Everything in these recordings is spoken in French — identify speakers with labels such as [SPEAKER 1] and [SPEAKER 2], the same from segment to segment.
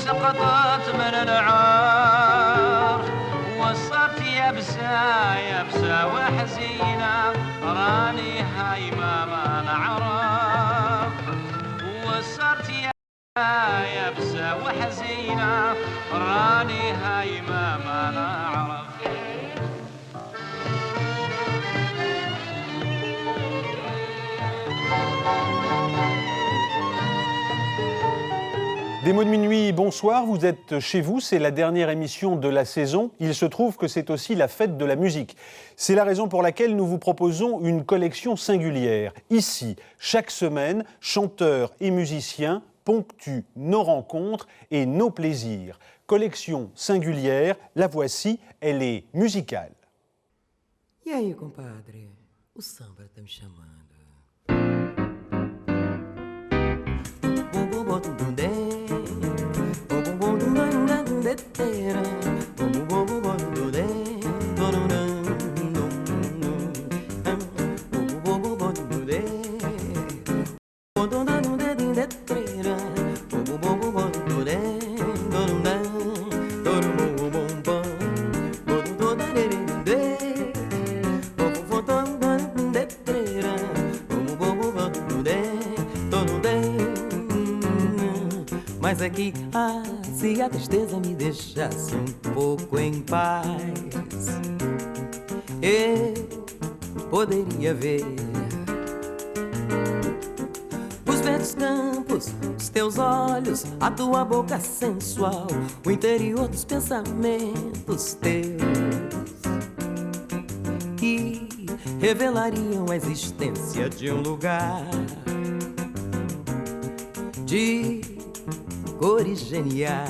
[SPEAKER 1] سقطت من العار وصرت يابسة يابسة وحزينة راني هايمة ما نعرف وصرت يابسة وحزينة راني هايمة ما نعرف.
[SPEAKER 2] Des mots de minuit, bonsoir, vous êtes chez vous, c'est la dernière émission de la saison. Il se trouve que c'est aussi la fête de la musique. C'est la raison pour laquelle nous vous proposons une collection singulière. Ici, chaque semaine, chanteurs et musiciens ponctuent nos rencontres et nos plaisirs. Collection singulière, la voici, elle est musicale.
[SPEAKER 3] E aí, compadre, o samba tá me chamando. Mas é que, se a tristeza me deixasse um pouco em paz, eu poderia ver os verdes campos, os teus olhos, a tua boca sensual, o interior dos pensamentos teus, que revelariam a existência de um lugar de cores geniais.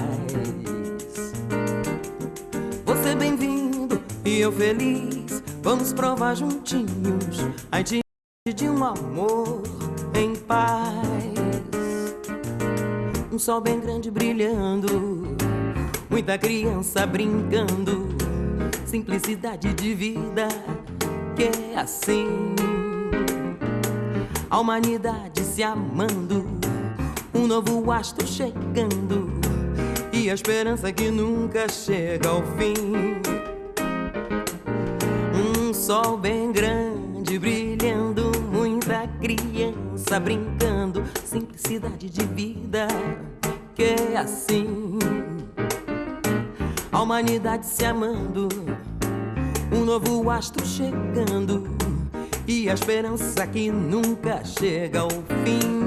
[SPEAKER 3] Você bem-vindo e eu feliz, vamos provar juntinhos a intimidade de um amor em paz. Um sol bem grande brilhando, muita criança brincando, simplicidade de vida que é assim, a humanidade se amando, um novo astro chegando e a esperança que nunca chega ao fim. Um sol bem grande brilhando, muita criança brincando, simplicidade de vida que é assim, a humanidade se amando, um novo astro chegando e a esperança que nunca chega ao fim.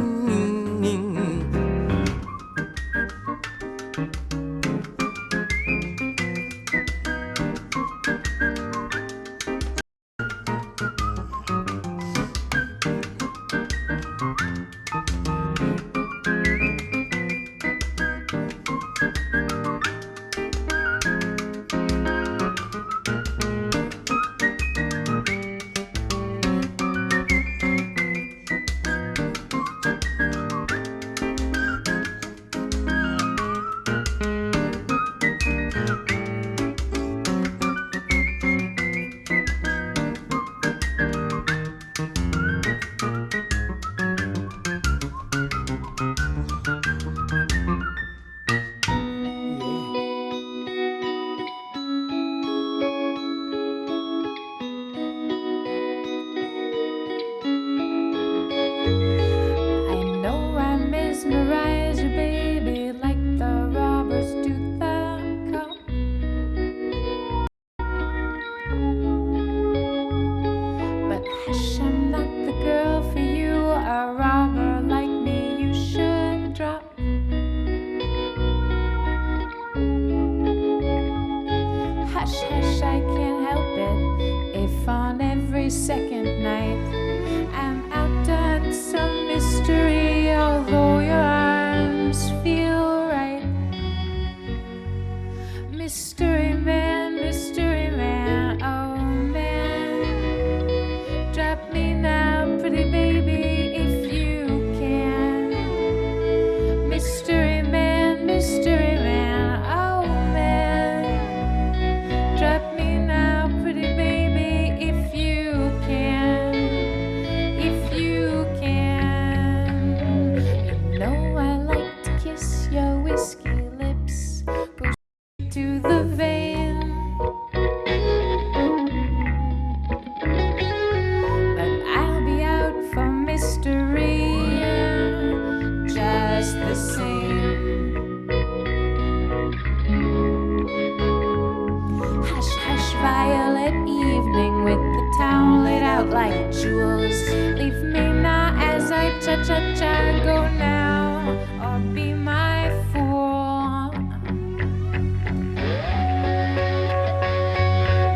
[SPEAKER 4] Second night, I'm out at some mystery, although your arms feel right. Mystery man, oh man, drop me now, pretty baby, if you can. Mystery man, oh man, drop me now, pretty baby, if you can. out like jewels. Leave me now as I cha-cha-cha go now, or be my fool.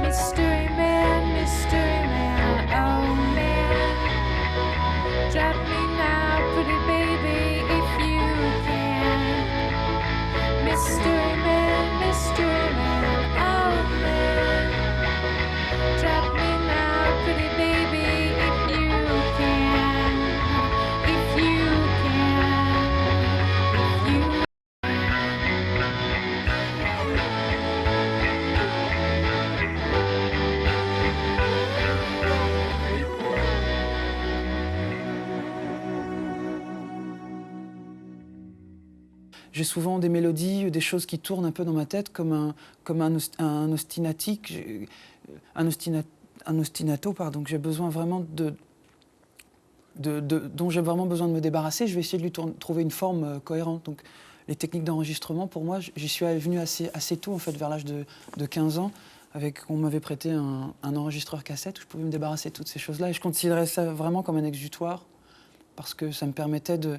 [SPEAKER 4] Mystery man, oh man, drop me now, pretty baby, if you can. Mystery man, oh man, drop me now, pretty baby, if you can, if you can, if you
[SPEAKER 5] J'ai souvent des mélodies, des choses qui tournent un peu dans ma tête comme un ostinatique, un ostinato, pardon, que j'ai besoin vraiment dont j'ai vraiment besoin de me débarrasser. Je vais essayer de lui trouver une forme cohérente. Donc, les techniques d'enregistrement, pour moi, j'y suis venu assez tôt, en fait, vers l'âge de 15 ans. On m'avait prêté un enregistreur cassette où je pouvais me débarrasser de toutes ces choses-là. Et je considérais ça vraiment comme un exutoire, parce que ça me permettait de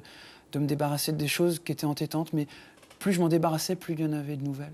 [SPEAKER 5] me débarrasser des choses qui étaient entêtantes. Mais plus je m'en débarrassais, plus il y en avait de nouvelles.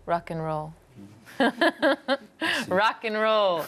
[SPEAKER 6] Rock and roll. Rock and roll.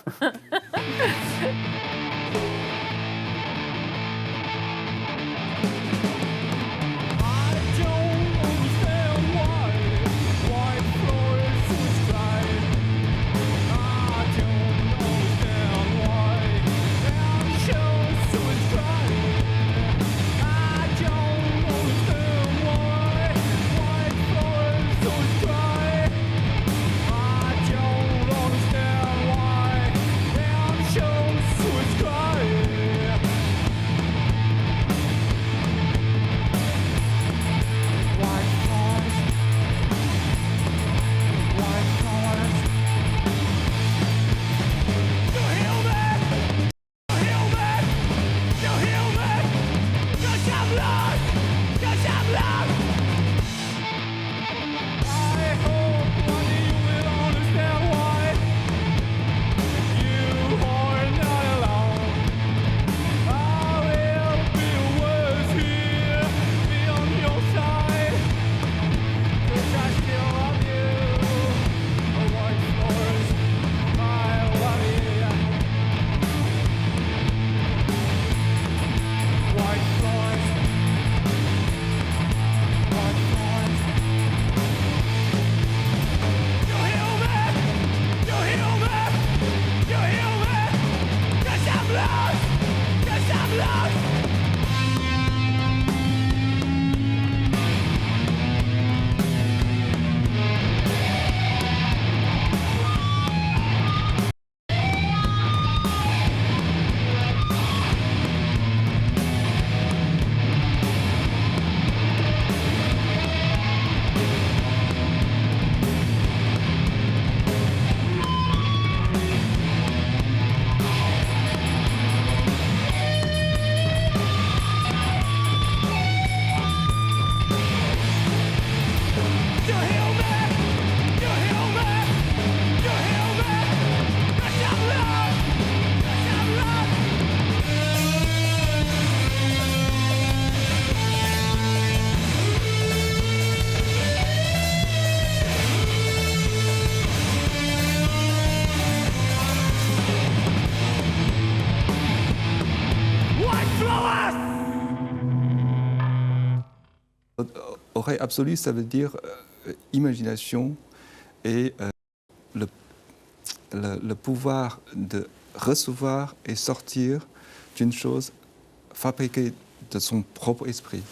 [SPEAKER 7] Oreille absolue, ça veut dire imagination et le pouvoir de recevoir et sortir d'une chose fabriquée de son propre esprit.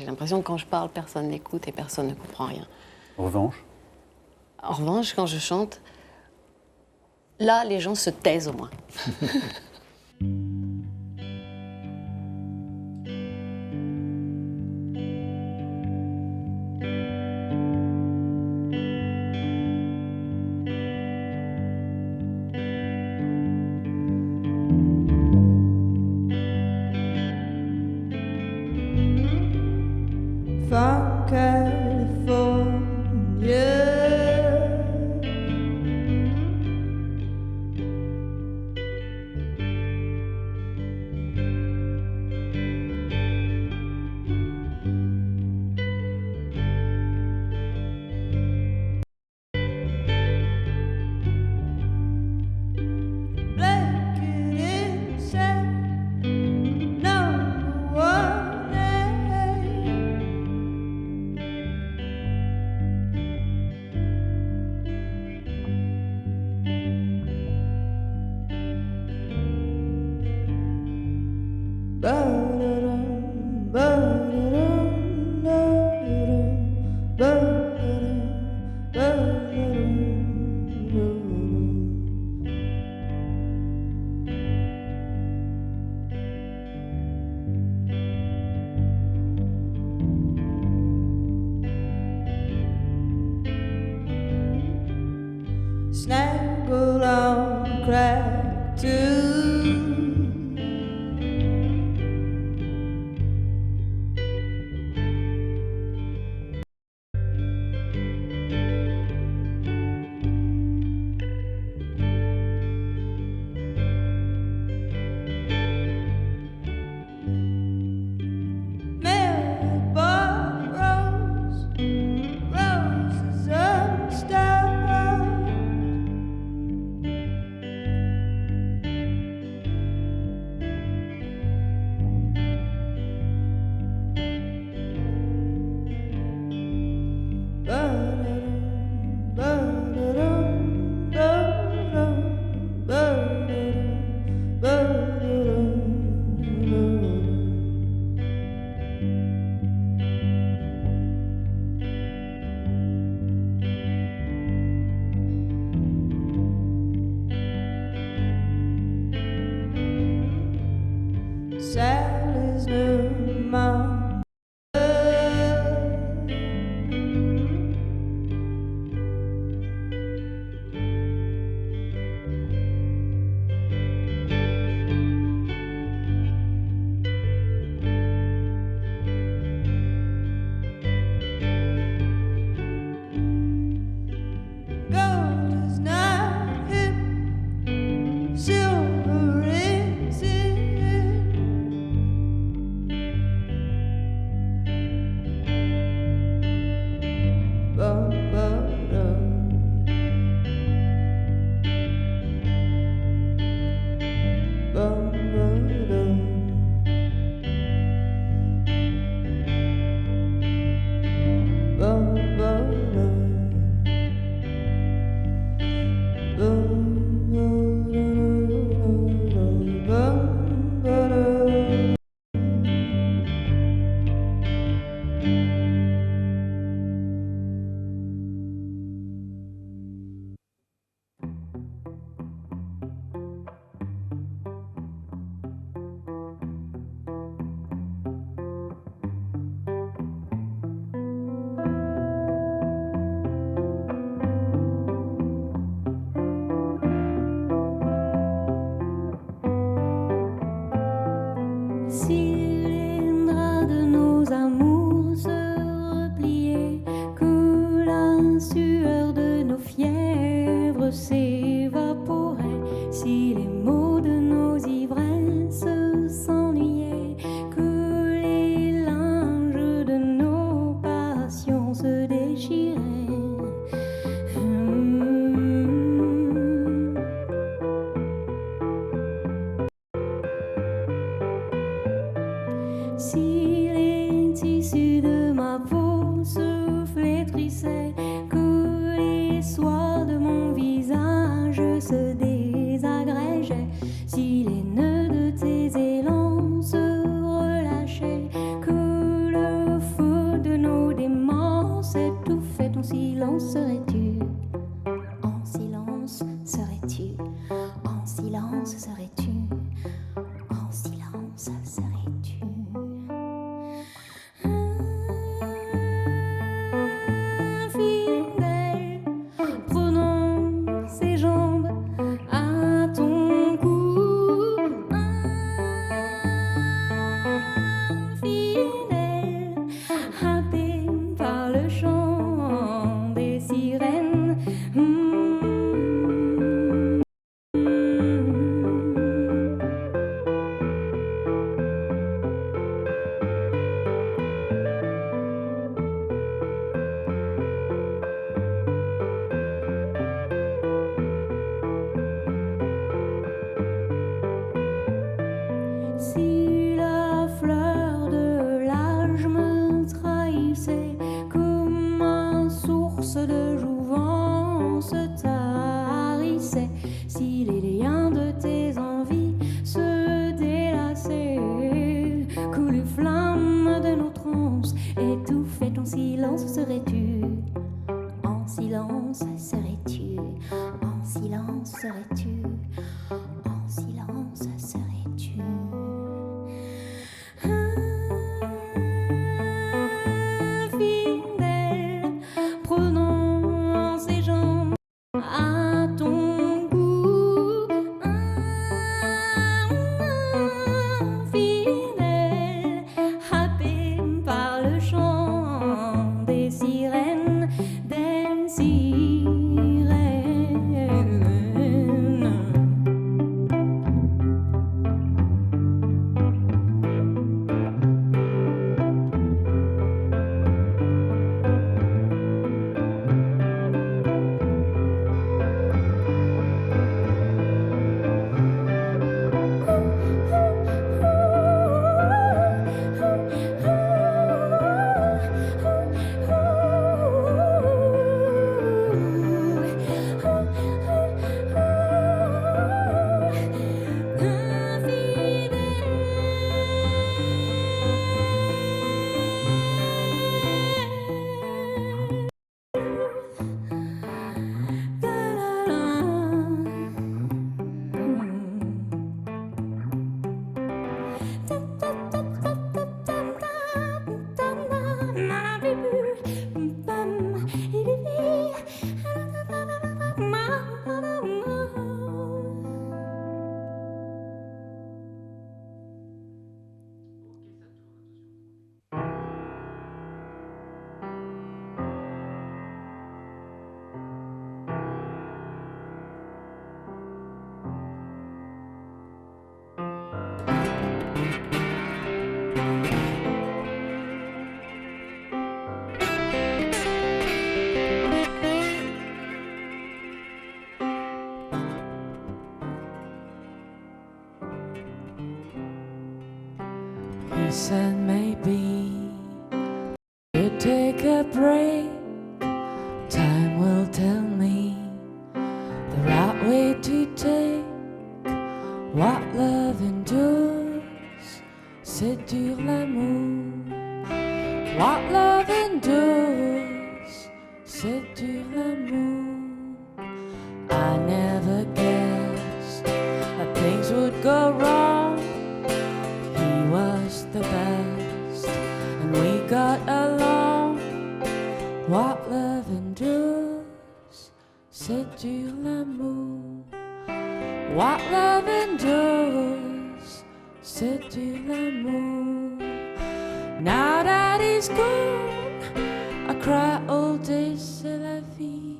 [SPEAKER 6] J'ai l'impression que quand je parle, personne n'écoute et personne ne comprend rien.
[SPEAKER 2] En revanche,
[SPEAKER 6] Quand je chante, là, les gens se taisent au moins.
[SPEAKER 3] From California. Blanket inside, number one snaggle on crack too. Roses unstopped. Sally's new mom. Gold is not hip, silver is in. Bum, bum, dum. Bum, bum, dum. Bum, bum, dum.
[SPEAKER 4] Si les draps de nos amours se repliaient, que la sueur de nos fièvres s'évaporait, si les mots de nos ivresses s'ennuyaient, que les linges de nos passions se déchiraient. Si les tissus de ma peau se flétrissaient, que les soies de mon visage se désagrégeaient, si les nœuds de tes élans se relâchaient, que le feu serais-tu? En silence serais-tu? En silence serais-tu? Infidèle, prenant ses jambes à ton cou. Infidèle, happé par le chant des sirènes. Si la fleur de l'âge me trahissait comme une source de jouvence tarissait, si les liens de tes envies se délassaient, que les flammes de nos transes étouffaient, en silence serais-tu? En silence serais-tu? En silence serais-tu? En silence serais-tu? Infidèle, prenant ses jambes à ton cou. Infidèle, happé par le chant des sirènes, des sirènes.
[SPEAKER 8] He said maybe you take a break. Time will tell me the right way to take. What love endures, c'est dur l'amour. What love endures, c'est dur l'amour. I never guessed that things would go wrong. He was the best, and we got along. What love endures, c'est dur l'amour. What love endures, c'est dur l'amour. Now that he's gone, I cry all day, c'est la vie.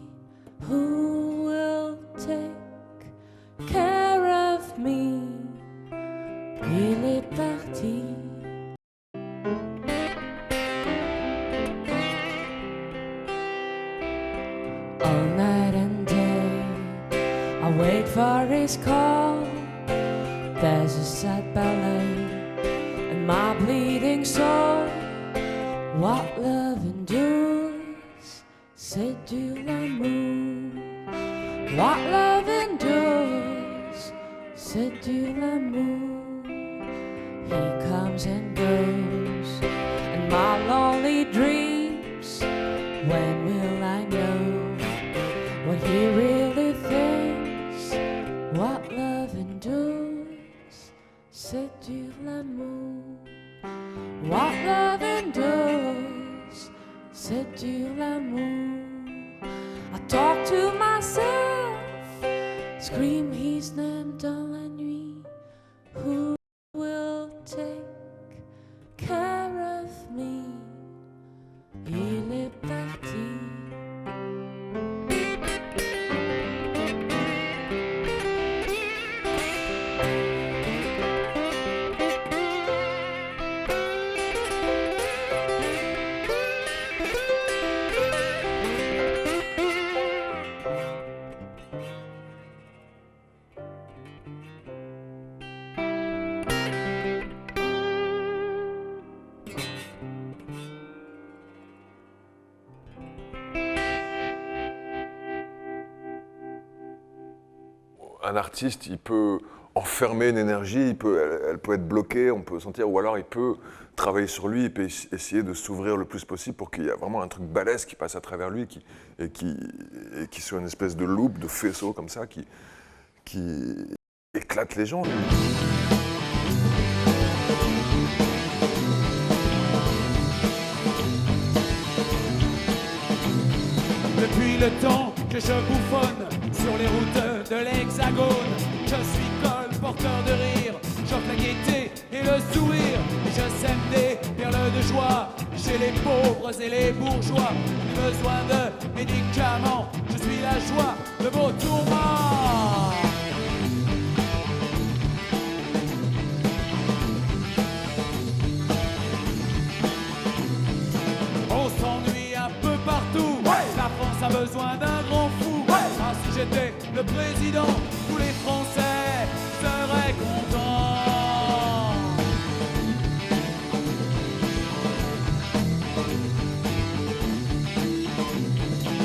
[SPEAKER 8] Who will take care of me? Il est parti. All night and day, I wait for his call. There's a sad ballet in my bleeding soul. What love endures, c'est dur l'amour. What love endures, c'est dur l'amour. He comes and goes in my lonely dreams. When will I know what he really thinks? dur l'amour. What loving does, c'est dur l'amour. I talk to myself, scream his name dans la nuit. Who will take care of me? Il est parti.
[SPEAKER 9] Un artiste, il peut enfermer une énergie, elle peut être bloquée, on peut sentir, ou alors il peut travailler sur lui, il peut essayer de s'ouvrir le plus possible pour qu'il y ait vraiment un truc balèze qui passe à travers lui et qui soit une espèce de loupe, de faisceau comme ça, qui éclate les gens.
[SPEAKER 10] Depuis le temps que je bouffonne sur les routes de l'Hexagone, je suis colporteur de rire, j'offre la gaieté et le sourire. Je sème des perles de joie chez les pauvres et les bourgeois. Plus besoin de médicaments, je suis la joie de vos tourments. On s'ennuie un peu partout, la France a besoin d'un grand fou. Ah, si j'étais le président, tous les Français seraient contents.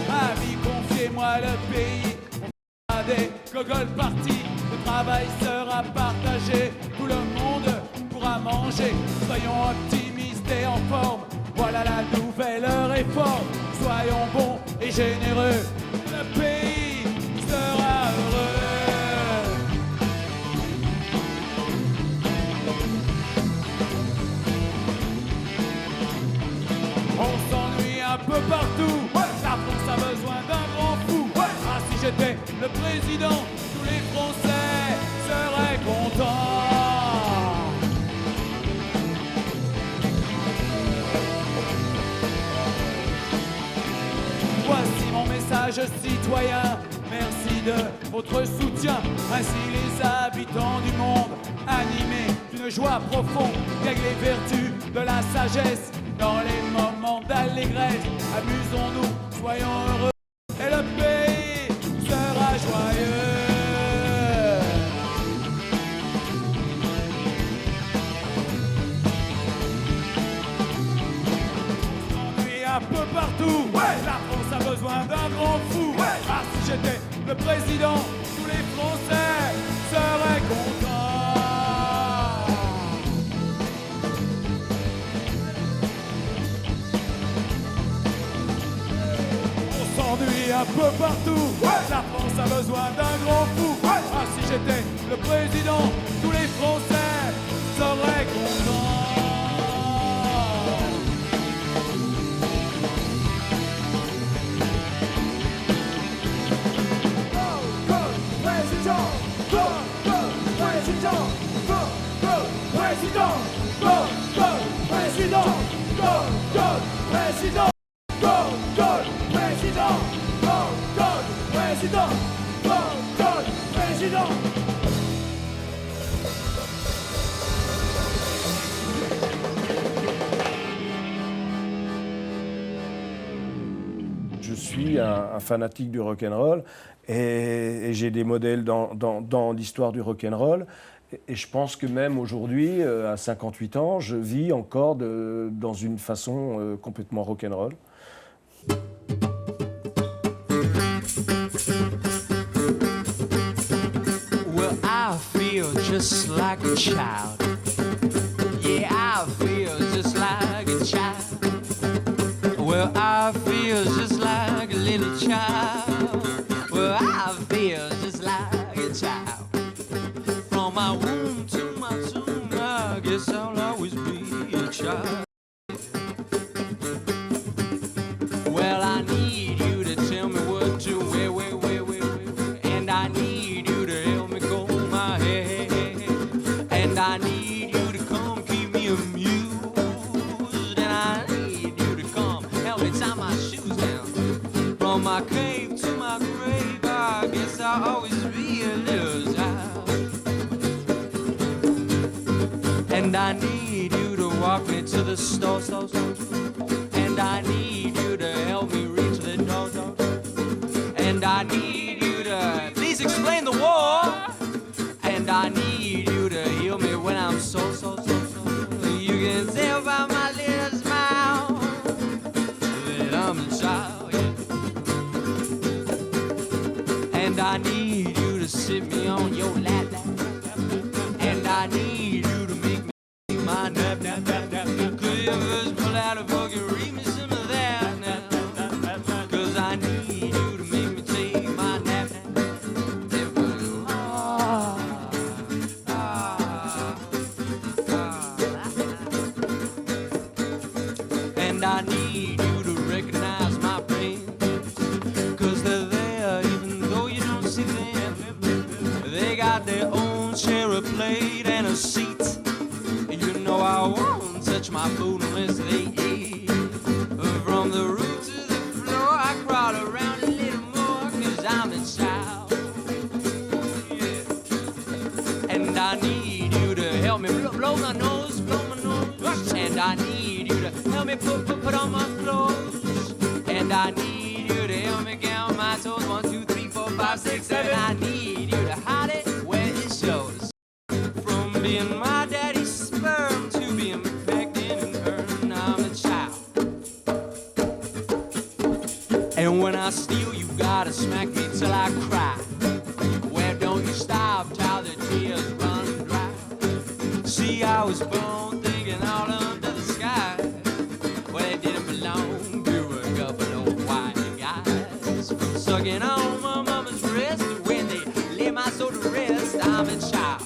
[SPEAKER 10] Amis, confiez-moi le pays, on fera des gogoles parties. Le travail sera partagé, tout le monde pourra manger. Soyons optimistes et en forme, voilà la nouvelle réforme. Soyons bons et généreux, le pays sera heureux. On s'ennuie un peu partout, la France a besoin d'un grand fou. Ah, si j'étais le président, tous les Français seraient contents. Voici mon message citoyen, merci de votre soutien. Ainsi les habitants du monde, animés d'une joie profonde, gagnent les vertus de la sagesse. Dans les moments d'allégresse, amusons-nous, soyons heureux, et le pays sera joyeux. On s'ennuie un peu partout, la France a besoin d'un grand fou. Ah, si j'étais le président, tous les Français seraient contents. On s'ennuie un peu partout, la France a besoin d'un grand fou. Ah, si j'étais le président, tous les Français seraient contents.
[SPEAKER 11] Je suis un fanatique du rock'n'roll et j'ai des modèles dans l'histoire du rock'n'roll. Et je pense que même aujourd'hui, à 58 ans, je vis encore dans une façon complètement rock'n'roll.
[SPEAKER 1] Well, I feel just like a child. Yeah, I feel just like a child. Well, I feel just like a little child. Well, I feel just like a child. From my womb to my tomb, And I need you to help me comb my hair. And I need you to come keep me amused. And I need you to come help me tie my shoes down. From my cave to my grave, I guess I'll always be a little child. And I need you to walk me to the store. And I need you to help me reach the door. And I need you to please explain the war. And I need you to heal me when I'm so. You can tell by my little smile that I'm a child, yeah. And I need you to sit me on your lap. And I need you to make me my nap. Could you first pull out a book and read me some of that now? Cause I need you to make me take my nap. And I need you to recognize my friends, cause they're there even though you don't see them. They got their own share of plate and a seat. You know I won't touch my food unless they eat. From the roof to the floor I crawl around a little more, cause I'm a child, yeah. And I need you to help me blow my nose. And I need you to help me put on my clothes. And I need you to help me count my toes. 1, 2, 3, 4, 5, 6, 7. I need you to hide it where it shows. From being my daddy's sperm to being pregnant and burned, I'm a child. And when I steal, you gotta smack me till I cry. Well, don't you stop till the tears run dry. See, I was born thinking all under the sky. Well, it didn't belong to a couple of white guys. Sucking on my mama's breast when they lay my soul to rest. I'm a child.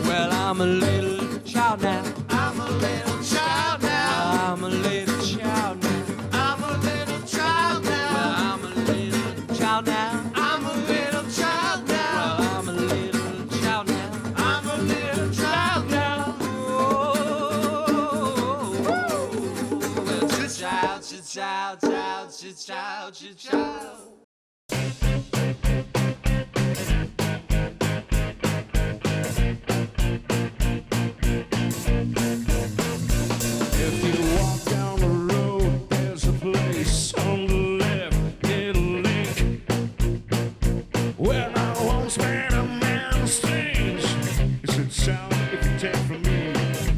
[SPEAKER 1] Well, I'm a little child now. I'm a little child now. I'm a little child now. I'm a little child now. Well, I'm a little child now. I'm a little child now. Well, I'm a little child now. I'm a little child now. Well, child.
[SPEAKER 10] If you walk down the road, there's a place on the left, little link, where I once met a man strange. He said, son, if you take from me,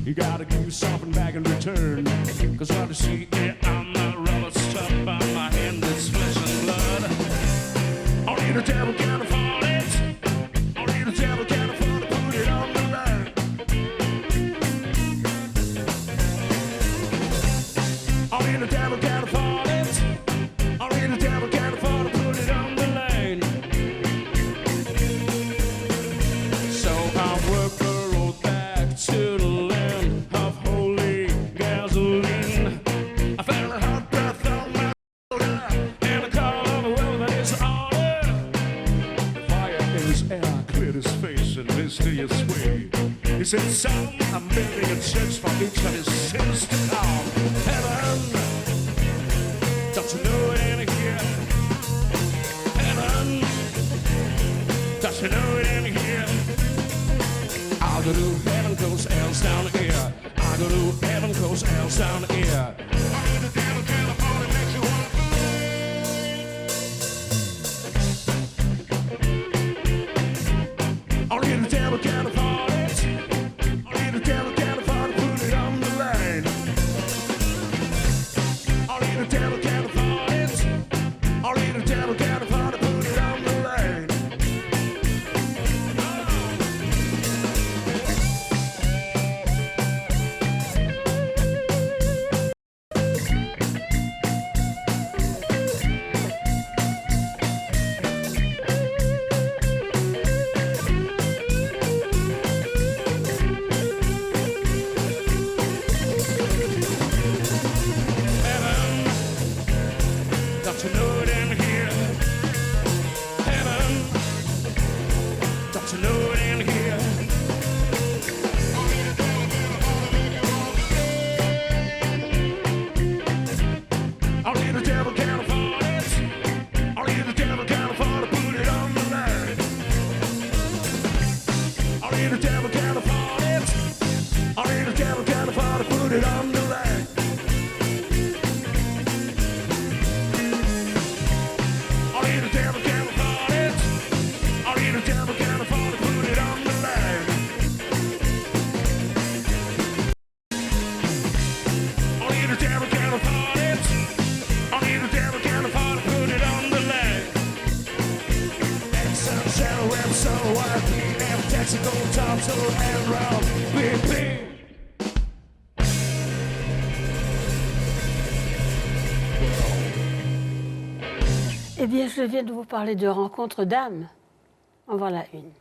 [SPEAKER 10] you gotta give me something back in return. Cause what you see, yeah, I'm not rubber stuff by my hand, it's flesh and blood. Only the devil can afford it. Only the devil can afford to put it on the line. Only the devil can afford it. Only the devil can afford to put it on the lane. So I work the road back to the land of holy gasoline. I felt a hot breath on my shoulder and a call of the wilderness order. The fire in his air cleared his face in mysterious way. He said, son, I'm building a church for each of his sins to come. Heaven, don't you know it ain't here? Heaven, don't you know it ain't here? I'll go to heaven 'cause hell's down here. I'll go to heaven 'cause hell's down here. Only the devil can afford it. Only the devil can afford to put it on the line. Only the devil can afford it. Only the devil can afford musical title and round, baby.
[SPEAKER 12] Eh bien, je viens de vous parler de rencontres d'âmes. En voilà une.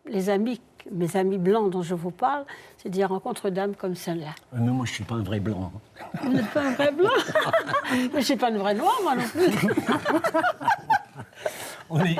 [SPEAKER 12] Les amis, mes amis blancs dont je vous parle, c'est des rencontres d'âmes comme celle-là.
[SPEAKER 13] Mais moi, je ne suis pas un vrai blanc.
[SPEAKER 12] Vous n'êtes pas un vrai blanc? Mais je ne suis pas une vraie noire, moi non plus.
[SPEAKER 13] On est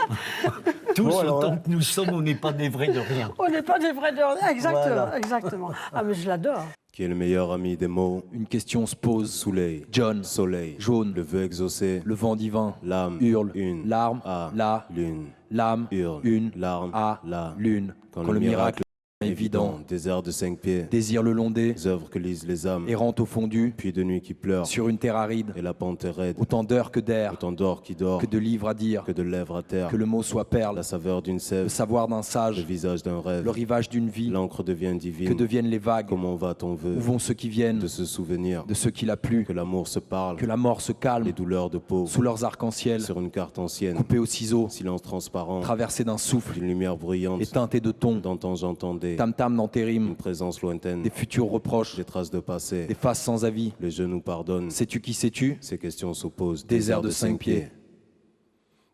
[SPEAKER 13] tous,
[SPEAKER 11] Bon, alors,
[SPEAKER 13] autant que nous sommes, on n'est pas des vrais de rien.
[SPEAKER 12] On n'est pas des vrais de rien. Exactement,
[SPEAKER 13] Voilà.
[SPEAKER 12] exactement. Ah, mais je l'adore.
[SPEAKER 14] Qui est le meilleur ami des mots?
[SPEAKER 15] Une question se pose.
[SPEAKER 14] Soleil,
[SPEAKER 15] John,
[SPEAKER 14] soleil,
[SPEAKER 15] jaune,
[SPEAKER 14] le vœu exaucé,
[SPEAKER 15] le vent divin,
[SPEAKER 14] l'âme,
[SPEAKER 15] hurle,
[SPEAKER 14] une,
[SPEAKER 15] larme,
[SPEAKER 14] à,
[SPEAKER 15] la,
[SPEAKER 14] lune,
[SPEAKER 15] l'âme,
[SPEAKER 14] hurle,
[SPEAKER 15] une,
[SPEAKER 14] larme,
[SPEAKER 15] à,
[SPEAKER 14] la,
[SPEAKER 15] lune.
[SPEAKER 14] quand
[SPEAKER 15] le miracle évident,
[SPEAKER 14] désert de 5 pieds,
[SPEAKER 15] désire le long des
[SPEAKER 14] œuvres que lisent les âmes,
[SPEAKER 15] errante au fondu,
[SPEAKER 14] puis de nuit qui pleure,
[SPEAKER 15] sur une terre aride,
[SPEAKER 14] et la panthère raide,
[SPEAKER 15] autant d'heures que d'air,
[SPEAKER 14] autant d'or qui dort,
[SPEAKER 15] que de livres à dire,
[SPEAKER 14] que de lèvres à terre,
[SPEAKER 15] que le mot soit perle,
[SPEAKER 14] la saveur d'une
[SPEAKER 15] le
[SPEAKER 14] sève,
[SPEAKER 15] savoir d'un
[SPEAKER 14] le
[SPEAKER 15] sage,
[SPEAKER 14] visage d'un rêve,
[SPEAKER 15] le rivage d'une vie,
[SPEAKER 14] l'encre devient divine,
[SPEAKER 15] que deviennent les vagues,
[SPEAKER 14] comment va ton vœu,
[SPEAKER 15] où vont ceux qui viennent,
[SPEAKER 14] de se souvenir,
[SPEAKER 15] de ceux qu'il a plu,
[SPEAKER 14] que l'amour se parle,
[SPEAKER 15] que la mort se calme,
[SPEAKER 14] les douleurs de peau,
[SPEAKER 15] sous leurs arcs-en-ciel,
[SPEAKER 14] sur une carte ancienne,
[SPEAKER 15] coupés au ciseau,
[SPEAKER 14] silence transparent,
[SPEAKER 15] traversés d'un souffle,
[SPEAKER 14] d'une lumière bruyante,
[SPEAKER 15] et teintés de tons,
[SPEAKER 14] d'antan j'entendais,
[SPEAKER 15] tam-tam dans tes rimes,
[SPEAKER 14] une présence lointaine,
[SPEAKER 15] des futurs reproches,
[SPEAKER 14] des traces de passé,
[SPEAKER 15] des faces sans avis.
[SPEAKER 14] les genoux pardonnent,
[SPEAKER 15] Sais-tu qui sais-tu?
[SPEAKER 14] ces questions s'opposent,
[SPEAKER 15] Désert de 5 pieds.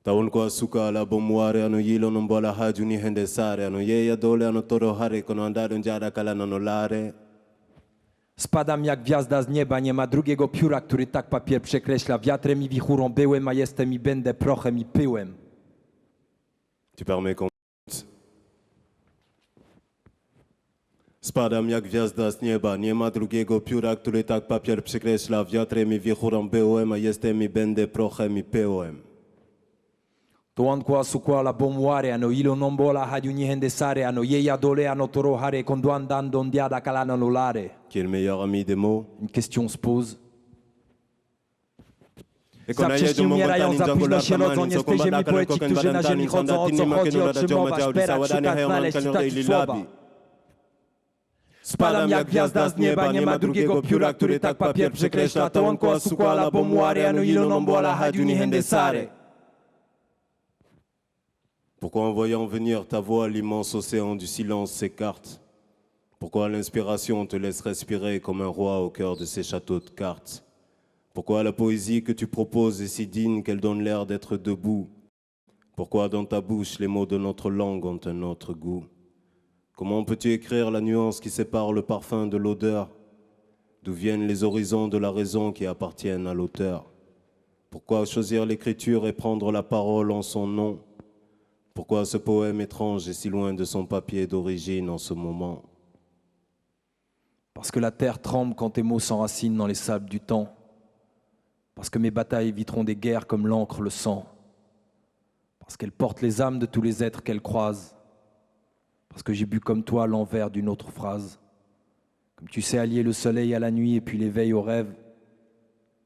[SPEAKER 14] Tawon kwa suka la bomware ano yilo no mbola haju ni hende sare ano yeya dole ano toro hare kono andado njada kala no lare.
[SPEAKER 15] Spadam jak gwiazda z nieba, nie ma drugiego pióra, który tak papier przekreśla. Wiatrem i wichurą byłem, a jestem i będę prochem i pyłem.
[SPEAKER 14] Tu permets qu'on Spadam jak gwiazda z nieba, nie ma drugiego pióra, który tak papier przekreśla. Wiatrem i wichurą byłem, a jestem i będę prochem i pyłem.
[SPEAKER 15] Toan kwa sukwa la bomware, ano ilo nombola haju ni hende sare, ano yeya dole ano toro hare, konduan dan don diada kalana lolare.
[SPEAKER 14] Qui est le meilleur ami des mots?
[SPEAKER 15] Une question se pose.
[SPEAKER 14] Zawcześnie umierając, za późno się rodzą, nie jesteś ziemi poeci, którzy na ziemi chodzą, o co chodzi, o czym mowa, szperać, szukać, znaleźć, czytać słowa.
[SPEAKER 15] Spadam jak gwiazda z nieba, nie ma drugiego pióra, który tak papier przekreśla. To on kwa sukwa la bomware, ano ilo nombola haju ni hende sare.
[SPEAKER 14] Pourquoi en voyant venir ta voix, l'immense océan du silence s'écarte? Pourquoi l'inspiration te laisse respirer comme un roi au cœur de ces châteaux de cartes? Pourquoi la poésie que tu proposes est si digne qu'elle donne l'air d'être debout? Pourquoi dans ta bouche les mots de notre langue ont un autre goût? Comment peux-tu écrire la nuance qui sépare le parfum de l'odeur? D'où viennent les horizons de la raison qui appartiennent à l'auteur? Pourquoi choisir l'écriture et prendre la parole en son nom? Pourquoi ce poème étrange est si loin de son papier d'origine en ce moment?
[SPEAKER 15] Parce que la terre tremble quand tes mots s'enracinent dans les sables du temps. Parce que mes batailles éviteront des guerres comme l'encre le sang. Parce qu'elles portent les âmes de tous les êtres qu'elles croisent. Parce que j'ai bu comme toi l'envers d'une autre phrase. Comme tu sais allier le soleil à la nuit et puis l'éveil au rêve,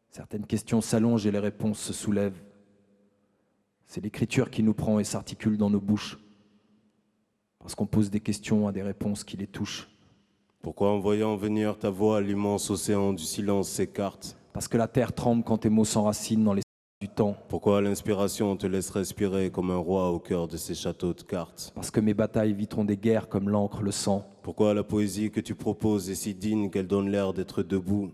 [SPEAKER 15] certaines questions s'allongent et les réponses se soulèvent. C'est l'écriture qui nous prend et s'articule dans nos bouches. Parce qu'on pose des questions à des réponses qui les touchent.
[SPEAKER 14] Pourquoi en voyant venir ta voix, l'immense océan du silence s'écarte?
[SPEAKER 15] Parce que la terre tremble quand tes mots s'enracinent dans les du temps.
[SPEAKER 14] Pourquoi l'inspiration te laisse respirer comme un roi au cœur de ces châteaux de cartes?
[SPEAKER 15] Parce que mes batailles éviteront des guerres comme l'encre le sang.
[SPEAKER 14] Pourquoi la poésie que tu proposes est si digne qu'elle donne l'air d'être debout?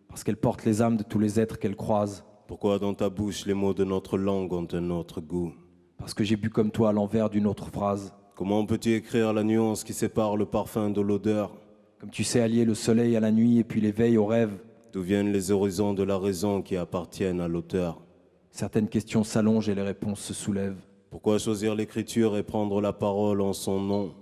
[SPEAKER 15] Parce qu'elle porte les âmes de tous les êtres qu'elle croise.
[SPEAKER 14] Pourquoi dans ta bouche les mots de notre langue ont un autre goût?
[SPEAKER 15] Parce que j'ai bu comme toi l'envers d'une autre phrase.
[SPEAKER 14] Comment peux-tu écrire la nuance qui sépare le parfum de l'odeur?
[SPEAKER 15] Comme tu sais allier le soleil à la nuit et puis l'éveil au rêve.
[SPEAKER 14] D'où viennent les horizons de la raison qui appartiennent à l'auteur?
[SPEAKER 15] Certaines questions s'allongent et les réponses se soulèvent.
[SPEAKER 14] Pourquoi choisir l'écriture et prendre la parole en son nom?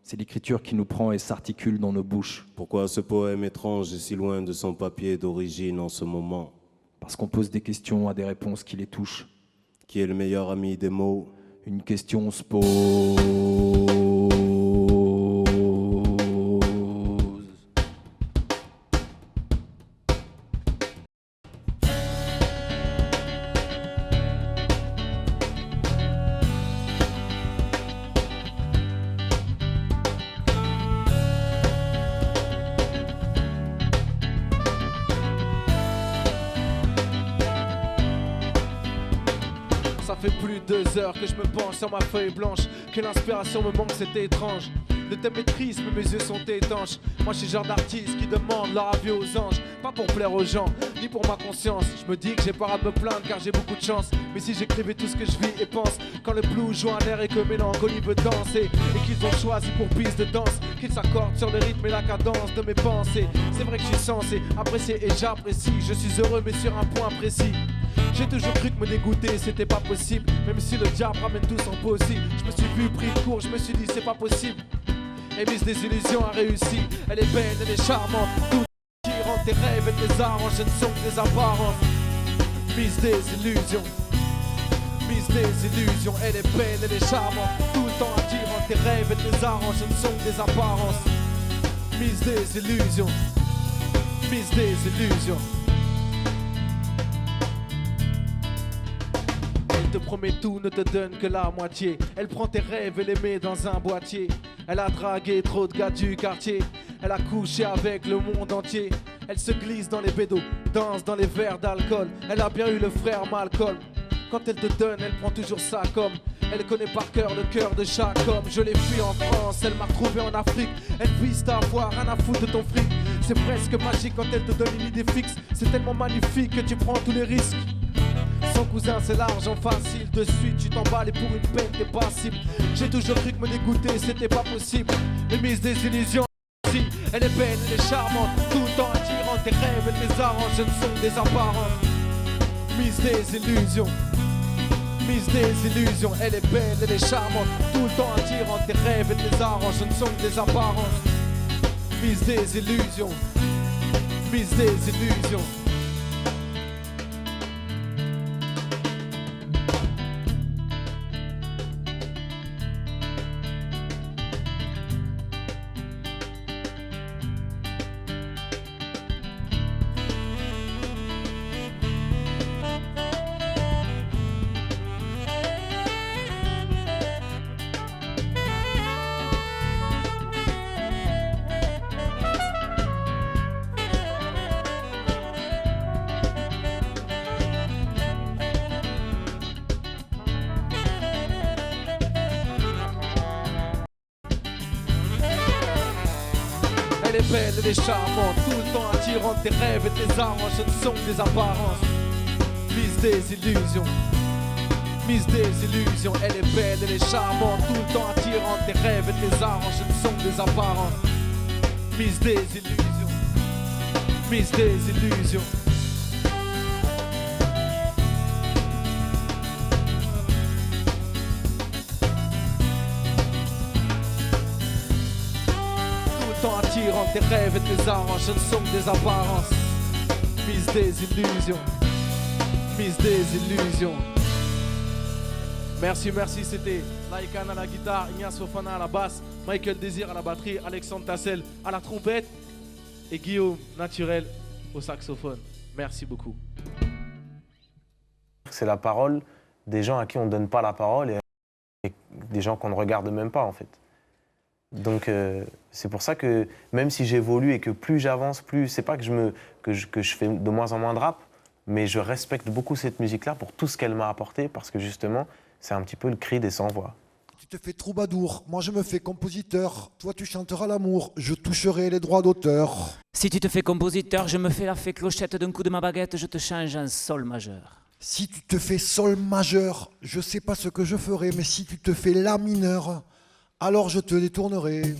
[SPEAKER 15] C'est l'écriture qui nous prend et s'articule dans nos bouches.
[SPEAKER 14] Pourquoi ce poème étrange est si loin de son papier d'origine en ce moment?
[SPEAKER 15] Parce qu'on pose des questions à des réponses qui les touchent.
[SPEAKER 14] Qui est le meilleur ami des mots?
[SPEAKER 15] Une question se pose.
[SPEAKER 10] fait plus de 2 heures que je me penche sur ma feuille blanche, que l'inspiration me manque, c'est étrange. Le thème est triste, mais mes yeux sont étanches. Moi je suis le genre d'artiste qui demande leur avis aux anges. Pas pour plaire aux gens, ni pour ma conscience. Je me dis que j'ai pas à me plaindre car j'ai beaucoup de chance. Mais si j'écrivais tout ce que je vis et pense, quand le blues joue un air et que mélancolie veut danser, et qu'ils ont choisi pour piste de danse, qu'ils s'accordent sur le rythme et la cadence de mes pensées. C'est vrai que je suis censé apprécier et j'apprécie. Je suis heureux mais sur un point précis. J'ai toujours cru que me dégoûter c'était pas possible. Même si le diable ramène tout son possible. Je me suis vu pris de court, je me suis dit c'est pas possible. Et Miss Désillusion a réussi. Elle est belle, elle est charmante. Tout qui rend tes rêves, elle les arrange. Ce ne sont que des apparences. Miss Désillusion. Miss Désillusion. Elle est belle, elle est charmante. Tout le temps attirant tes rêves, elle les arrange. Ce ne sont que des apparences. Miss Désillusion. Miss Désillusion. Elle te promet tout, ne te donne que la moitié. Elle prend tes rêves et les met dans un boîtier. Elle a dragué trop de gars du quartier. Elle a couché avec le monde entier. Elle se glisse dans les bédos, danse dans les verres d'alcool. Elle a bien eu le frère Malcolm. Quand elle te donne, elle prend toujours ça comme. Elle connaît par cœur le cœur de chaque homme. Je l'ai fui en France, elle m'a retrouvé en Afrique. Elle vise ta voix, rien à foutre de ton fric. C'est presque magique quand elle te donne une idée fixe. C'est tellement magnifique que tu prends tous les risques. Son cousin c'est l'argent facile, de suite tu t'emballes et pour une peine t'es passible. J'ai toujours cru que me dégoûter c'était pas possible. Les Miss Désillusion, si elle est belle, elle est charmante, tout le temps attirante, tes rêves elle les arrange, ce ne sont que des apparences. Miss Désillusion, Miss Désillusion, elle est belle, elle est charmante, tout le temps attirante, tes rêves elle les arrange, ce ne sont que des apparences. Miss Désillusion, Miss Désillusion. Elle est belle, elle est charmante, tout le temps attirante, tes rêves et tes arranges, ce ne sont que des apparences. Miss Désillusion, Miss Désillusion, elle est belle, elle est charmante, tout le temps attirante, tes rêves et tes arranges, ce ne sont que des apparences. Miss Désillusion, Miss Désillusion. Attirant tes rêves et tes arranges, ce ne sont que des apparences. Miss Désillusion, Miss Désillusion. Merci, merci, c'était Laikan à la guitare, Ignace Fofana à la basse, Michael Désir à la batterie, Alexandre Tassel à la trompette et Guillaume Naturel au saxophone. Merci beaucoup.
[SPEAKER 16] C'est la parole des gens à qui on ne donne pas la parole et des gens qu'on ne regarde même pas en fait. Donc c'est pour ça que même si j'évolue et que plus j'avance, plus c'est pas que je fais de moins en moins de rap, mais je respecte beaucoup cette musique-là pour tout ce qu'elle m'a apporté parce que justement c'est un petit peu le cri des sans-voix.
[SPEAKER 17] Tu te fais troubadour, moi je me fais compositeur, toi tu chanteras l'amour, je toucherai les droits d'auteur.
[SPEAKER 18] Si tu te fais compositeur, je me fais la fée clochette d'un coup de ma baguette, je te change en sol majeur.
[SPEAKER 17] Si tu te fais sol majeur, je sais pas ce que je ferai, mais si tu te fais la mineur, alors je te détournerai.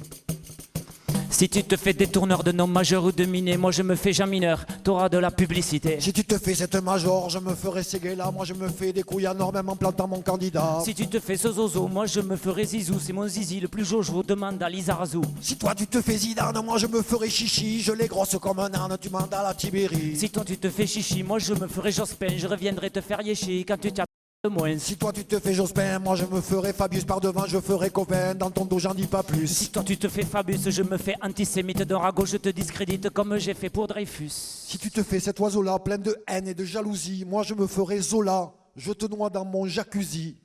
[SPEAKER 18] Si tu te fais détourneur de nom majeur ou de miné, moi je me fais Jean mineur, t'auras de la publicité.
[SPEAKER 17] Si tu te fais cette major, je me ferai Séguéla, moi je me fais des couilles à même en plantant mon candidat.
[SPEAKER 18] Si tu te fais Zozozo, moi je me ferai Zizou, c'est mon zizi le plus jojo, demande à Lizarazu.
[SPEAKER 17] Si toi tu te fais Zidane, moi je me ferai Chichi, je l'ai grosse comme un âne, tu mandes à la Tibérie.
[SPEAKER 18] Si toi tu te fais Chichi, moi je me ferai Jospin, je reviendrai te faire Yéchi quand tu t'as moins.
[SPEAKER 17] Si toi tu te fais Jospin, moi je me ferai Fabius par devant, je ferai copain, dans ton dos j'en dis pas plus.
[SPEAKER 18] Si toi tu te fais Fabius, je me fais antisémite d'un ragot, je te discrédite comme j'ai fait pour Dreyfus.
[SPEAKER 17] Si tu te fais cet oiseau-là plein de haine et de jalousie, moi je me ferai Zola, je te noie dans mon jacuzzi.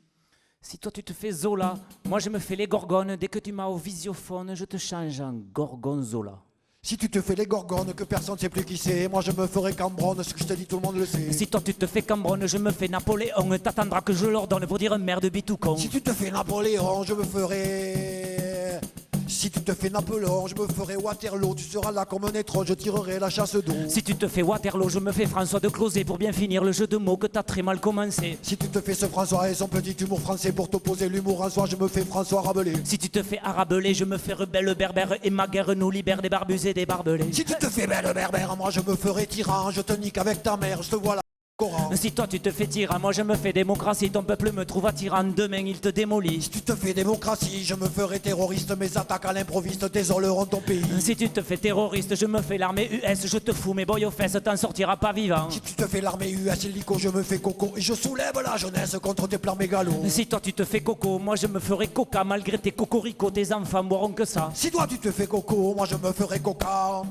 [SPEAKER 18] Si toi tu te fais Zola, moi je me fais les gorgones, dès que tu m'as au visiophone, je te change en gorgonzola.
[SPEAKER 17] Si tu te fais les gorgones que personne ne sait plus qui c'est, moi je me ferai Cambronne, ce que je te dis tout le monde le sait.
[SPEAKER 18] Si toi tu te fais Cambronne, je me fais Napoléon. T'attendras que je l'ordonne pour dire merde bite ou con.
[SPEAKER 17] Si tu te fais Napoléon, je me ferai... Si tu te fais Napoléon, je me ferai Waterloo. Tu seras là comme un étron, je tirerai la chasse d'eau.
[SPEAKER 18] Si tu te fais Waterloo, je me fais François de Closet pour bien finir le jeu de mots que t'as très mal commencé.
[SPEAKER 17] Si tu te fais ce François et son petit humour français pour t'opposer l'humour en soi, je me fais François Rabelais.
[SPEAKER 18] Si tu te fais Arabelais, je me fais Rebelle Berbère et ma guerre nous libère des barbus et des barbelés.
[SPEAKER 17] Si tu te fais Belle Berbère, moi je me ferai tyran. Je te nique avec ta mère, je te vois là. Coran.
[SPEAKER 18] Si toi tu te fais tyran, moi je me fais démocratie. Ton peuple me trouve tyran, demain il te démolit.
[SPEAKER 17] Si tu te fais démocratie, je me ferai terroriste. Mes attaques à l'improviste désoleront ton pays.
[SPEAKER 18] Si tu te fais terroriste, je me fais l'armée US. Je te fous mes boys aux fesses, t'en sortiras pas vivant.
[SPEAKER 17] Si tu te fais l'armée US illico, je me fais coco. Et je soulève la jeunesse contre tes plans mégalos.
[SPEAKER 18] Si toi tu te fais coco, moi je me ferai coca. Malgré tes cocoricots, tes enfants boiront que ça.
[SPEAKER 17] Si toi tu te fais coco, moi je me ferai coca.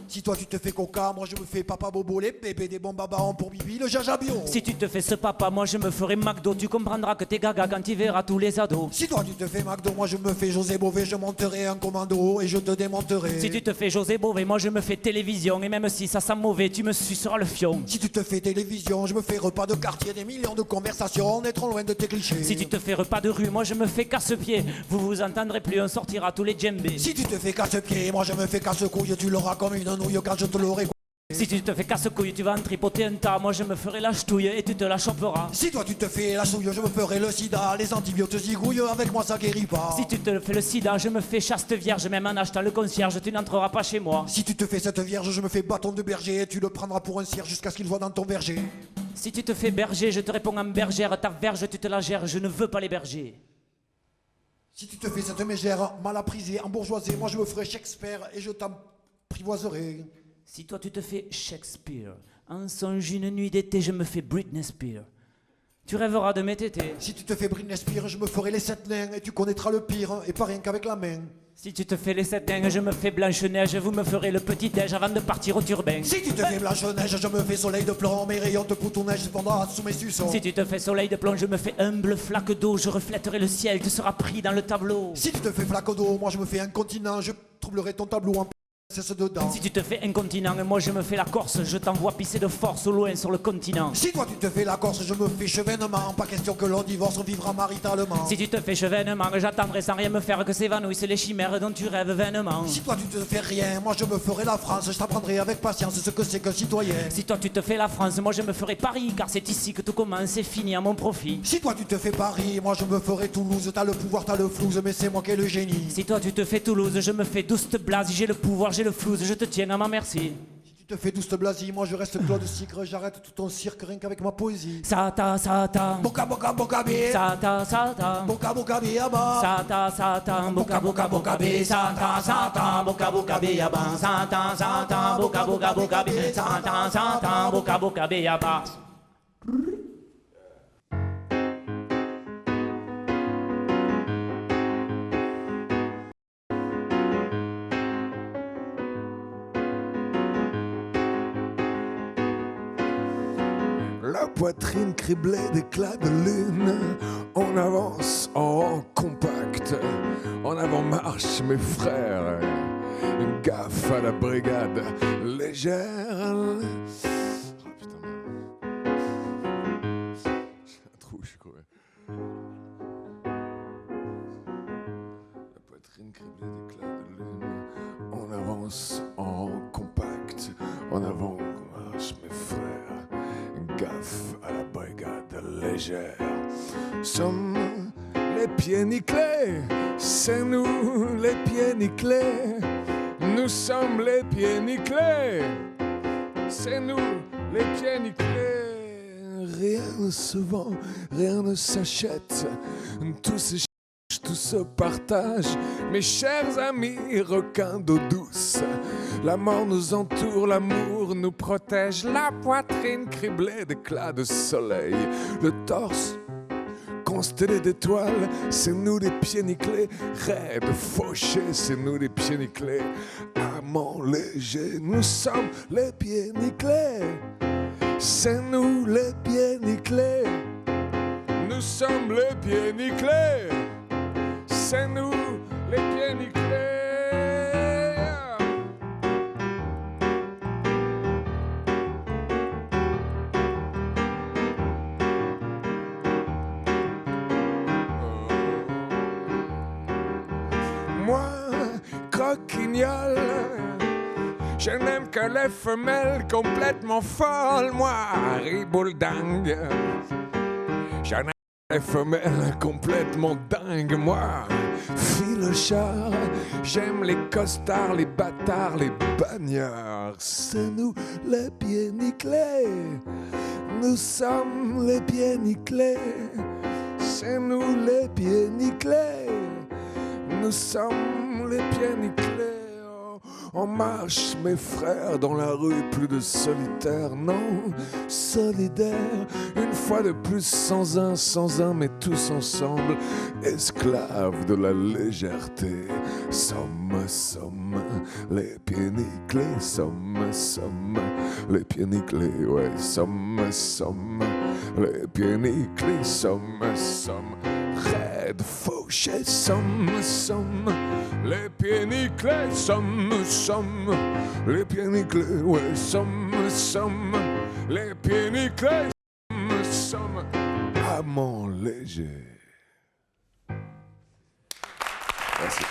[SPEAKER 17] Si toi tu te fais coca, moi je me fais papa bobo, les bébés des bons babans pour Bibi, le jajabio.
[SPEAKER 18] Si tu te fais ce papa, moi je me ferai McDo. Tu comprendras que t'es gaga quand tu verras tous les ados.
[SPEAKER 17] Si toi tu te fais McDo, moi je me fais José Bové, je monterai un commando et je te démonterai.
[SPEAKER 18] Si tu te fais José Bové, moi je me fais télévision. Et même si ça sent mauvais, tu me suceras le fion.
[SPEAKER 17] Si tu te fais télévision, je me fais repas de quartier, des millions de conversations, on est trop loin de tes clichés.
[SPEAKER 18] Si tu te fais repas de rue, moi je me fais casse-pied. Vous vous entendrez plus, on sortira tous les djembés.
[SPEAKER 17] Si tu te fais casse-pied, moi je me fais casse-couille, tu l'auras comme une nouille quand je te l'aurai.
[SPEAKER 18] Si tu te fais casse-couille, tu vas en tripoter un tas. Moi je me ferai la ch'touille et tu te la choperas.
[SPEAKER 17] Si toi tu te fais la souille, je me ferai le sida. Les antibiotiques zigouillent, avec moi ça guérit pas.
[SPEAKER 18] Si tu te fais le sida, je me fais chaste vierge. Même en achetant le concierge, tu n'entreras pas chez moi.
[SPEAKER 17] Si tu te fais cette vierge, je me fais bâton de berger. Et tu le prendras pour un cierge jusqu'à ce qu'il voit dans ton verger.
[SPEAKER 18] Si tu te fais berger, je te réponds en bergère. Ta verge, tu te la gères, je ne veux pas les bergers.
[SPEAKER 17] Si tu te fais cette mégère mal apprisée, embourgeoisée, moi je me ferai Shakespeare et je t'apprivoiserai.
[SPEAKER 18] Si toi tu te fais Shakespeare, en songe une nuit d'été, je me fais Britney Spears. Tu rêveras de mes tétés.
[SPEAKER 17] Si tu te fais Britney Spears, je me ferai les 7 nains et tu connaîtras le pire, et pas rien qu'avec la main.
[SPEAKER 18] Si tu te fais les 7 nains, je me fais Blanche-Neige, vous me ferez le petit déj avant de partir au turbin.
[SPEAKER 17] Si tu te fais Blanche-Neige, je me fais soleil de plomb, mes rayons de poutou-neige se fondra sous mes suçons.
[SPEAKER 18] Si tu te fais soleil de plomb, je me fais humble flaque d'eau, je reflèterai le ciel, tu seras pris dans le tableau.
[SPEAKER 17] Si tu te fais flaque d'eau, moi je me fais incontinent, je troublerai ton tableau en c'est dedans.
[SPEAKER 18] Si tu te fais incontinent, moi je me fais la Corse, je t'envoie pisser de force au loin sur le continent.
[SPEAKER 17] Si toi tu te fais la Corse, je me fais chevènement, pas question que l'on divorce, on vivra maritalement.
[SPEAKER 18] Si tu te fais chevènement, j'attendrai sans rien me faire que s'évanouissent les chimères dont tu rêves vainement.
[SPEAKER 17] Si toi tu te fais rien, moi je me ferai la France, je t'apprendrai avec patience ce que c'est qu'un citoyen.
[SPEAKER 18] Si toi tu te fais la France, moi je me ferai Paris, car c'est ici que tout commence et finit à mon profit.
[SPEAKER 17] Si toi tu te fais Paris, moi je me ferai Toulouse, t'as le pouvoir, t'as le flouze, mais c'est moi qui ai le génie.
[SPEAKER 18] Si toi tu te fais Toulouse, je me fais Douste Blase, j'ai le pouvoir, j'ai le flouze, je te tiens à ma merci.
[SPEAKER 17] Si tu te fais Douste Blasie, moi je reste Claude Sucre, j'arrête tout ton cirque rien qu'avec ma poésie.
[SPEAKER 18] Sata,
[SPEAKER 17] boca boca boca bé.
[SPEAKER 18] Sata,
[SPEAKER 17] boca boca bé yaba.
[SPEAKER 18] Sata, boca boca bé. Sata, boca boca bé yaba. Sata, boca boca bé. Sata, boca bé yaba.
[SPEAKER 19] La poitrine criblée d'éclats de lune, on avance en rang compact, en avant marche mes frères, gaffe à la brigade légère. Oh putain merde, j'ai un trou, je suis crevé. La poitrine criblée d'éclats de lune, on avance en rang compact, en avant marche mes frères. Gaffe à la brigade légère. Sommes les pieds nickelés, c'est nous les pieds nickelés. Nous sommes les pieds nickelés, c'est nous les pieds nickelés. Rien ne se vend, rien ne s'achète, tout se tout se partage, mes chers amis, requins d'eau douce. La mort nous entoure, l'amour nous protège, la poitrine criblée d'éclats de soleil, le torse constellé d'étoiles, c'est nous les pieds nickelés, raides, fauchés, c'est nous les pieds nickelés, amants légers, nous sommes les pieds nickelés, c'est nous les pieds nickelés, nous sommes les pieds nickelés. C'est nous les pieds nickelés. moi, croquignole. Je n'aime que les femelles complètement folles, moi, ribouledingue. Je n'aime que les femelles complètement dingues, moi, filochard. J'aime les costards, les bâtards, les bagnards. C'est nous les pieds nickelés. Nous sommes les pieds nickelés. C'est nous les pieds nickelés. Nous sommes les pieds nickelés. On marche, mes frères, dans la rue, plus de solitaires, non, solidaires. Une fois de plus, sans un, mais tous ensemble, esclaves de la légèreté. Somme, les pieds nickelés, somme, les pieds nickelés, ouais, somme, les pieds nickelés, somme, raide, fauché, somme, les pieds nickelés, somme, les pieds nickelés, ouais, somme, les pieds nickelés, somme, amant léger. Merci.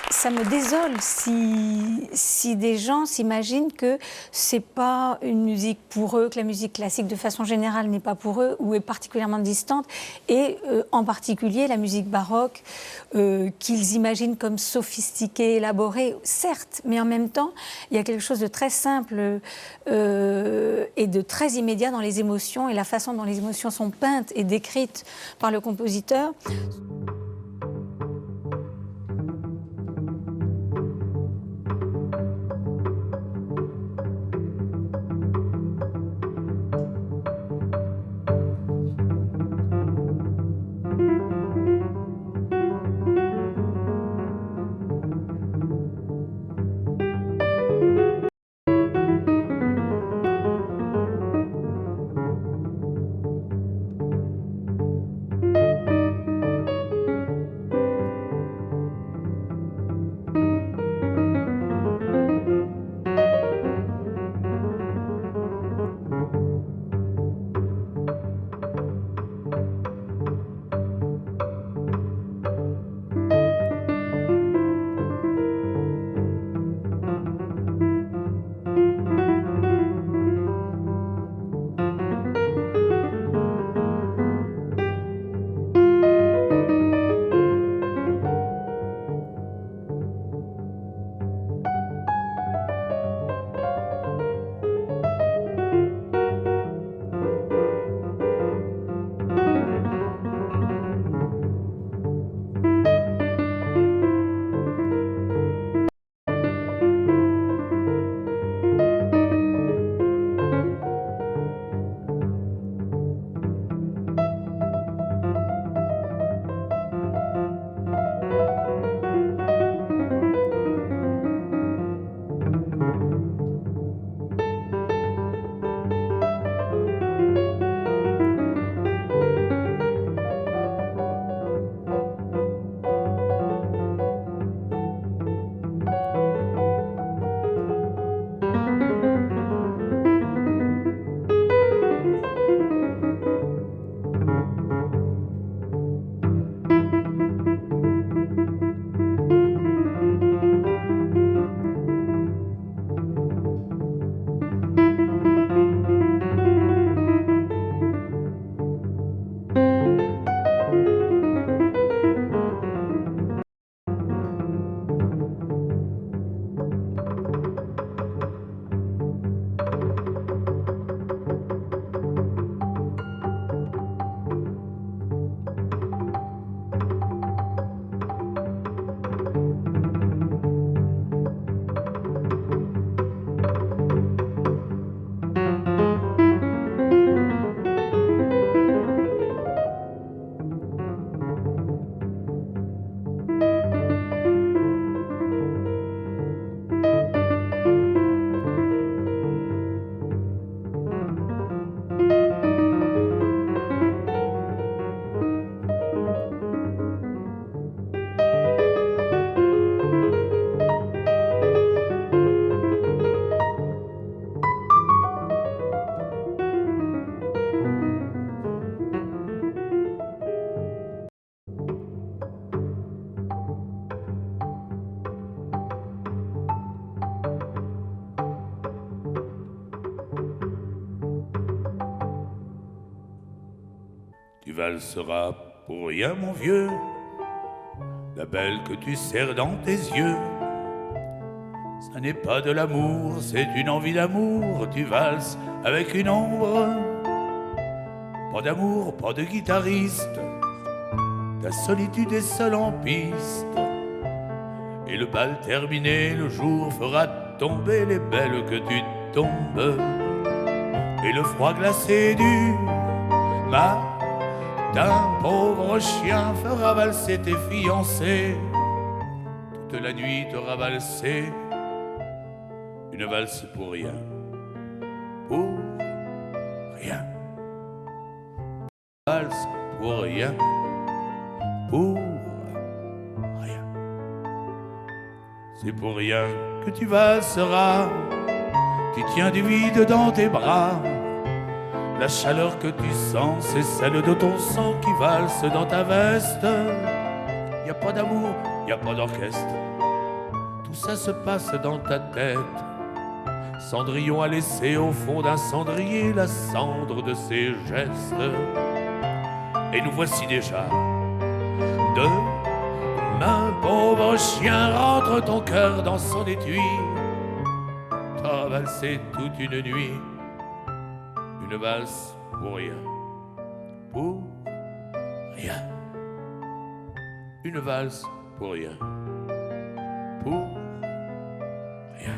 [SPEAKER 20] Ça me désole si des gens s'imaginent que c'est pas une musique pour eux, que la musique classique de façon générale n'est pas pour eux ou est particulièrement distante, et en particulier la musique baroque qu'ils imaginent comme sophistiquée, élaborée, certes, mais en même temps il y a quelque chose de très simple et de très immédiat dans les émotions et la façon dont les émotions sont peintes et décrites par le compositeur.
[SPEAKER 21] tu valseras pour rien, mon vieux. La belle que tu serres dans tes yeux, ça n'est pas de l'amour, c'est une envie d'amour. Tu valses avec une ombre. Pas d'amour, pas de guitariste. Ta solitude est seule en piste. Et le bal terminé, le jour fera tomber les belles que tu tombes. Et le froid glacé du matin, pauvre chien, fera valser tes fiancés. Toute la nuit t'aura valsé une valse pour rien, pour rien. Valse pour rien, pour rien. C'est pour rien que tu valseras. Tu tiens du vide dans tes bras. La chaleur que tu sens, c'est celle de ton sang qui valse dans ta veste. Y a pas d'amour, y a pas d'orchestre. Tout ça se passe dans ta tête. Cendrillon a laissé au fond d'un cendrier la cendre de ses gestes. Et nous voici déjà demain, pauvre chien, rentre ton cœur dans son étui. T'as valsé toute une nuit, une valse pour rien, pour rien. Une valse pour rien, pour rien.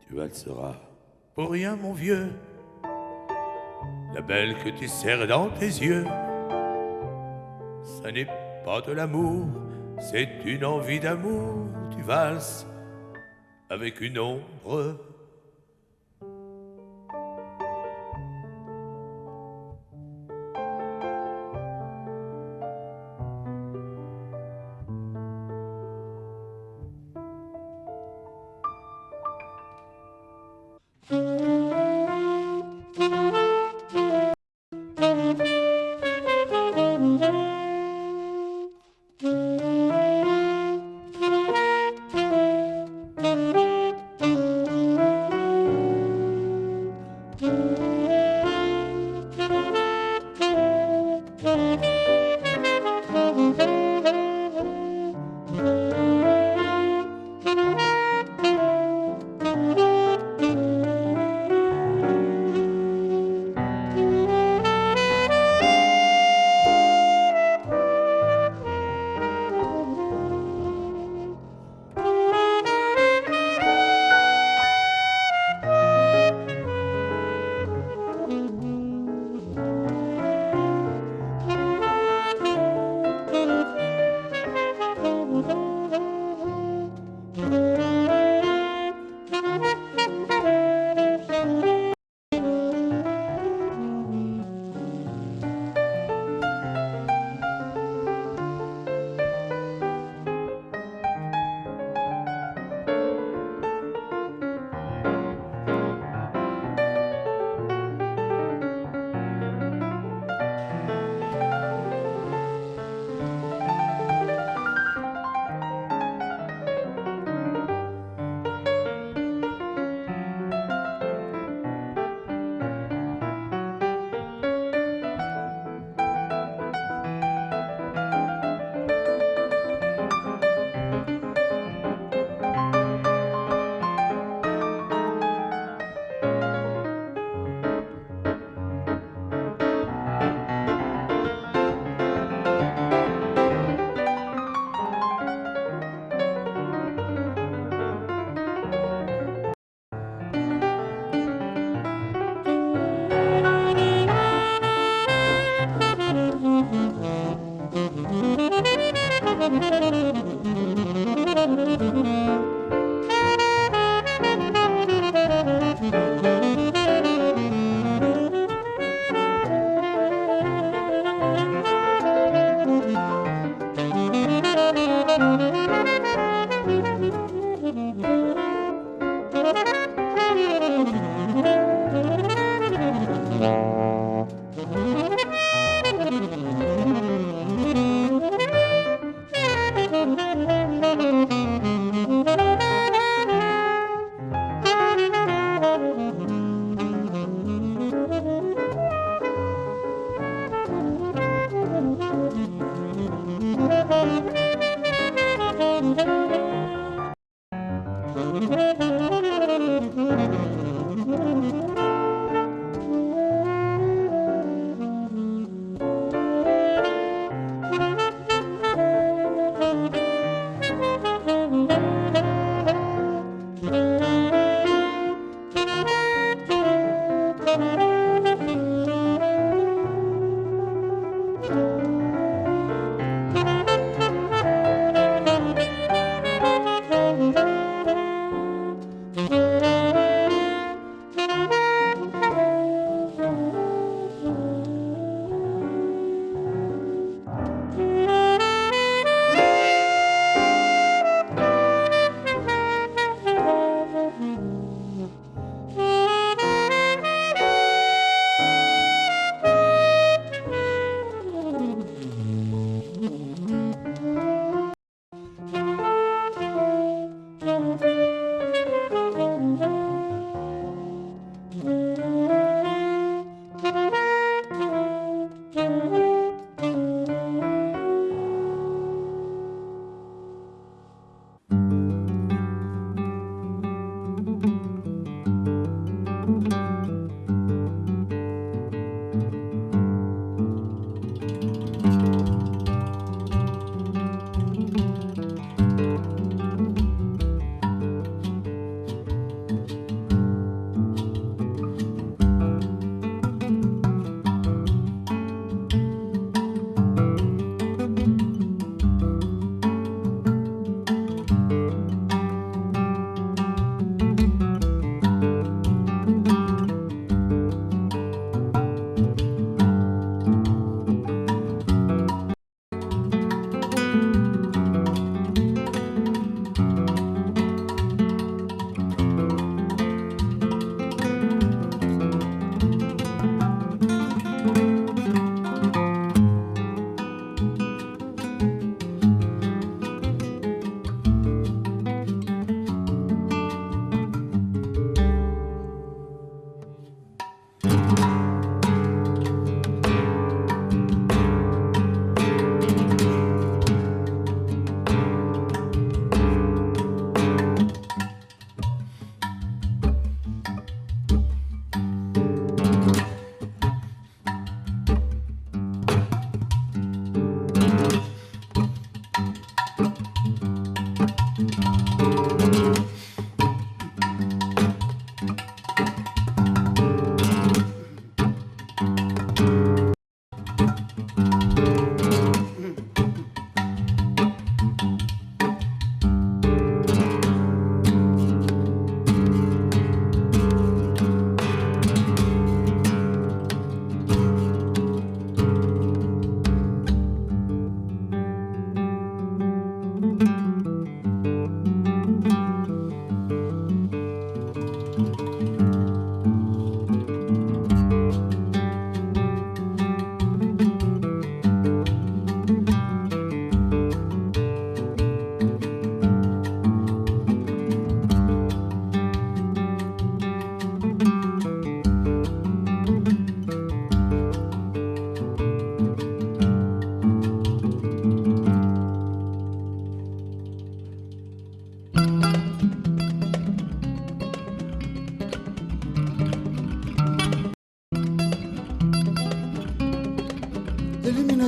[SPEAKER 21] Tu valseras pour rien, mon vieux. La belle que tu serres dans tes yeux, ça n'est pas de l'amour, c'est une envie d'amour. Tu valses avec une ombre.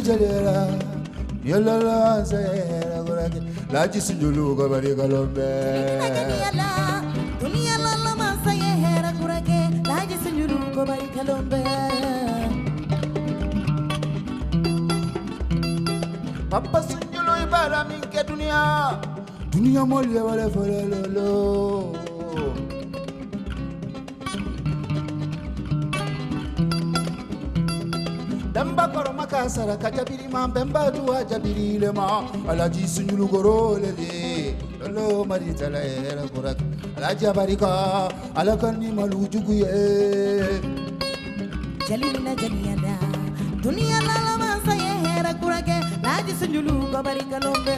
[SPEAKER 17] jalera yalala zera gorake la jisinjulu gabari galombe
[SPEAKER 3] dunia la lama saye hera kurake la jisinjulu gabari galombe
[SPEAKER 17] papa sinjulu ibara minke dunia molye wale fololo Bemba koroma kasara kajabiri ma bemba duwa jabiri le ma alaji sunjulu gorole le lolo marita la era kurak alaji barika alakani malu juguye
[SPEAKER 3] jalina jaliana dunia la lama saye hera kurake laji sunjulu gabari galombe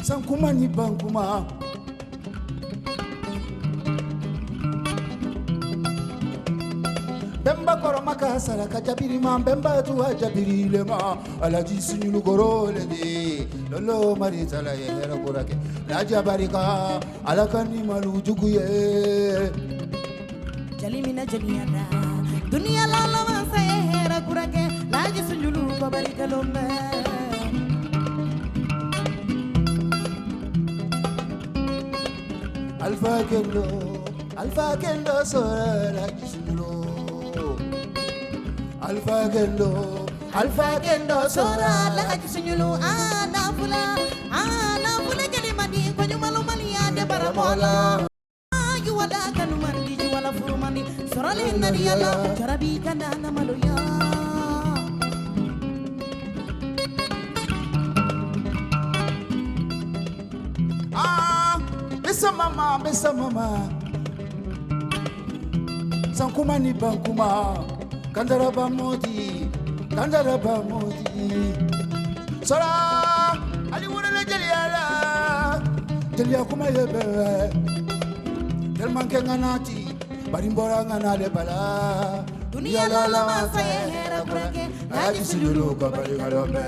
[SPEAKER 17] sankuma ni bankuma bemba koroma kasara kajabiri ma bemba tu ajabiri le ma alaji sunyulu gorole de lolo marita la yera kurake la jabarika alakani malu juguye
[SPEAKER 5] jalimina jaliyana dunia la la ma yera kurake la ji sunyulu ko barika lombe alfa kendo sora la ji sunyulu Alfa kendo sora la haji sunyulu ana fula jali mandi ko nyumalu maliya de baramola yu wala kanu mandi ju wala furu mandi sora le nadi yalla jarabi kana na maluya besa mama sankuma ni bankuma Kandaraba modi Sora Ali wurele Jelia kuma yebe Telman ke nganati Barimbora nganale bala Dunia la la masaye hera kurake Haji sujulu kwa bari ngalombe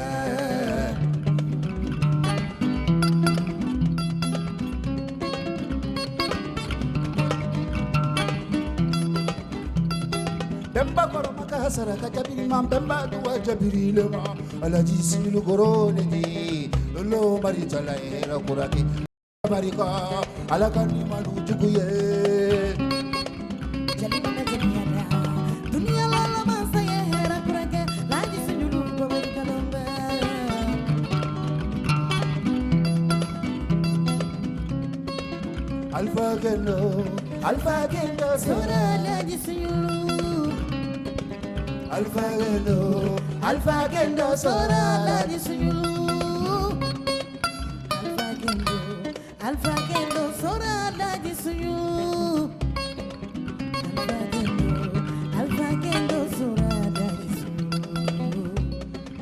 [SPEAKER 5] Bemba koroma kasara kajabiri ma bemba duwa jabiri lema alaji silu gorone di lolo marita la era kuraki barika alakani malu juguye jalina jamiana dunia la la masa era kurake laji silu go barika lombe alfa kendo sura laji silu Alfa kendo sora la di sunyulu Alfa kendo sora la di sunyulu Alfa kendo sora la di sunyulu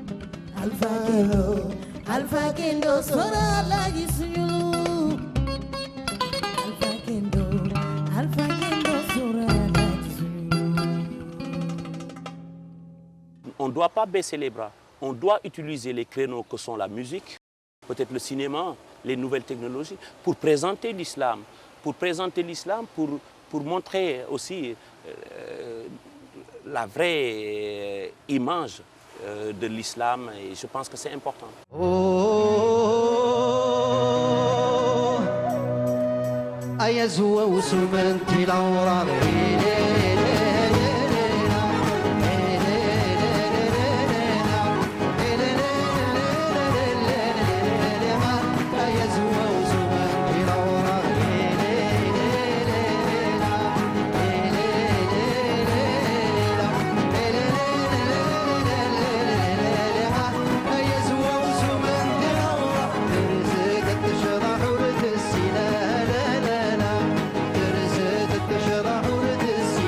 [SPEAKER 5] Alfa kendo sora la di sunyulu Alfa kendo sora la di
[SPEAKER 22] On ne doit pas baisser les bras. On doit utiliser les créneaux que sont la musique, peut-être le cinéma, les nouvelles technologies, pour présenter l'islam. Pour montrer aussi la vraie image de l'islam. Et je pense que c'est important.
[SPEAKER 3] This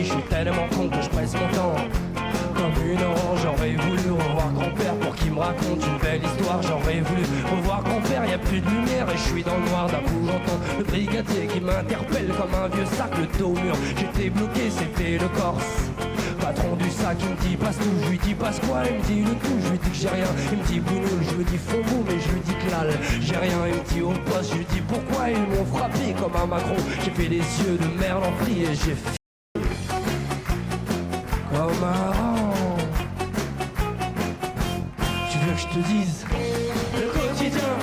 [SPEAKER 2] je suis tellement con que je presse mon temps. Comme une orange, j'aurais voulu revoir grand-père pour qu'il me raconte une belle histoire. J'aurais voulu revoir grand-père, y a plus de lumière et je suis dans le noir. D'un coup j'entends le brigadier qui m'interpelle comme un vieux sac, le dos au mur. J'étais bloqué, c'était le Corse. Patron du sac, il me dit passe tout, je lui dis passe quoi, il me dit le tout, je lui dis que j'ai rien, il me dit bougnoule, je lui dis faux mais je lui dis que lal, j'ai rien, il me dit au poste, je lui dis pourquoi ils m'ont frappé comme un Macron, j'ai fait des yeux de merde en pli et j'ai fait comme un rang. Tu veux que je te dise le quotidien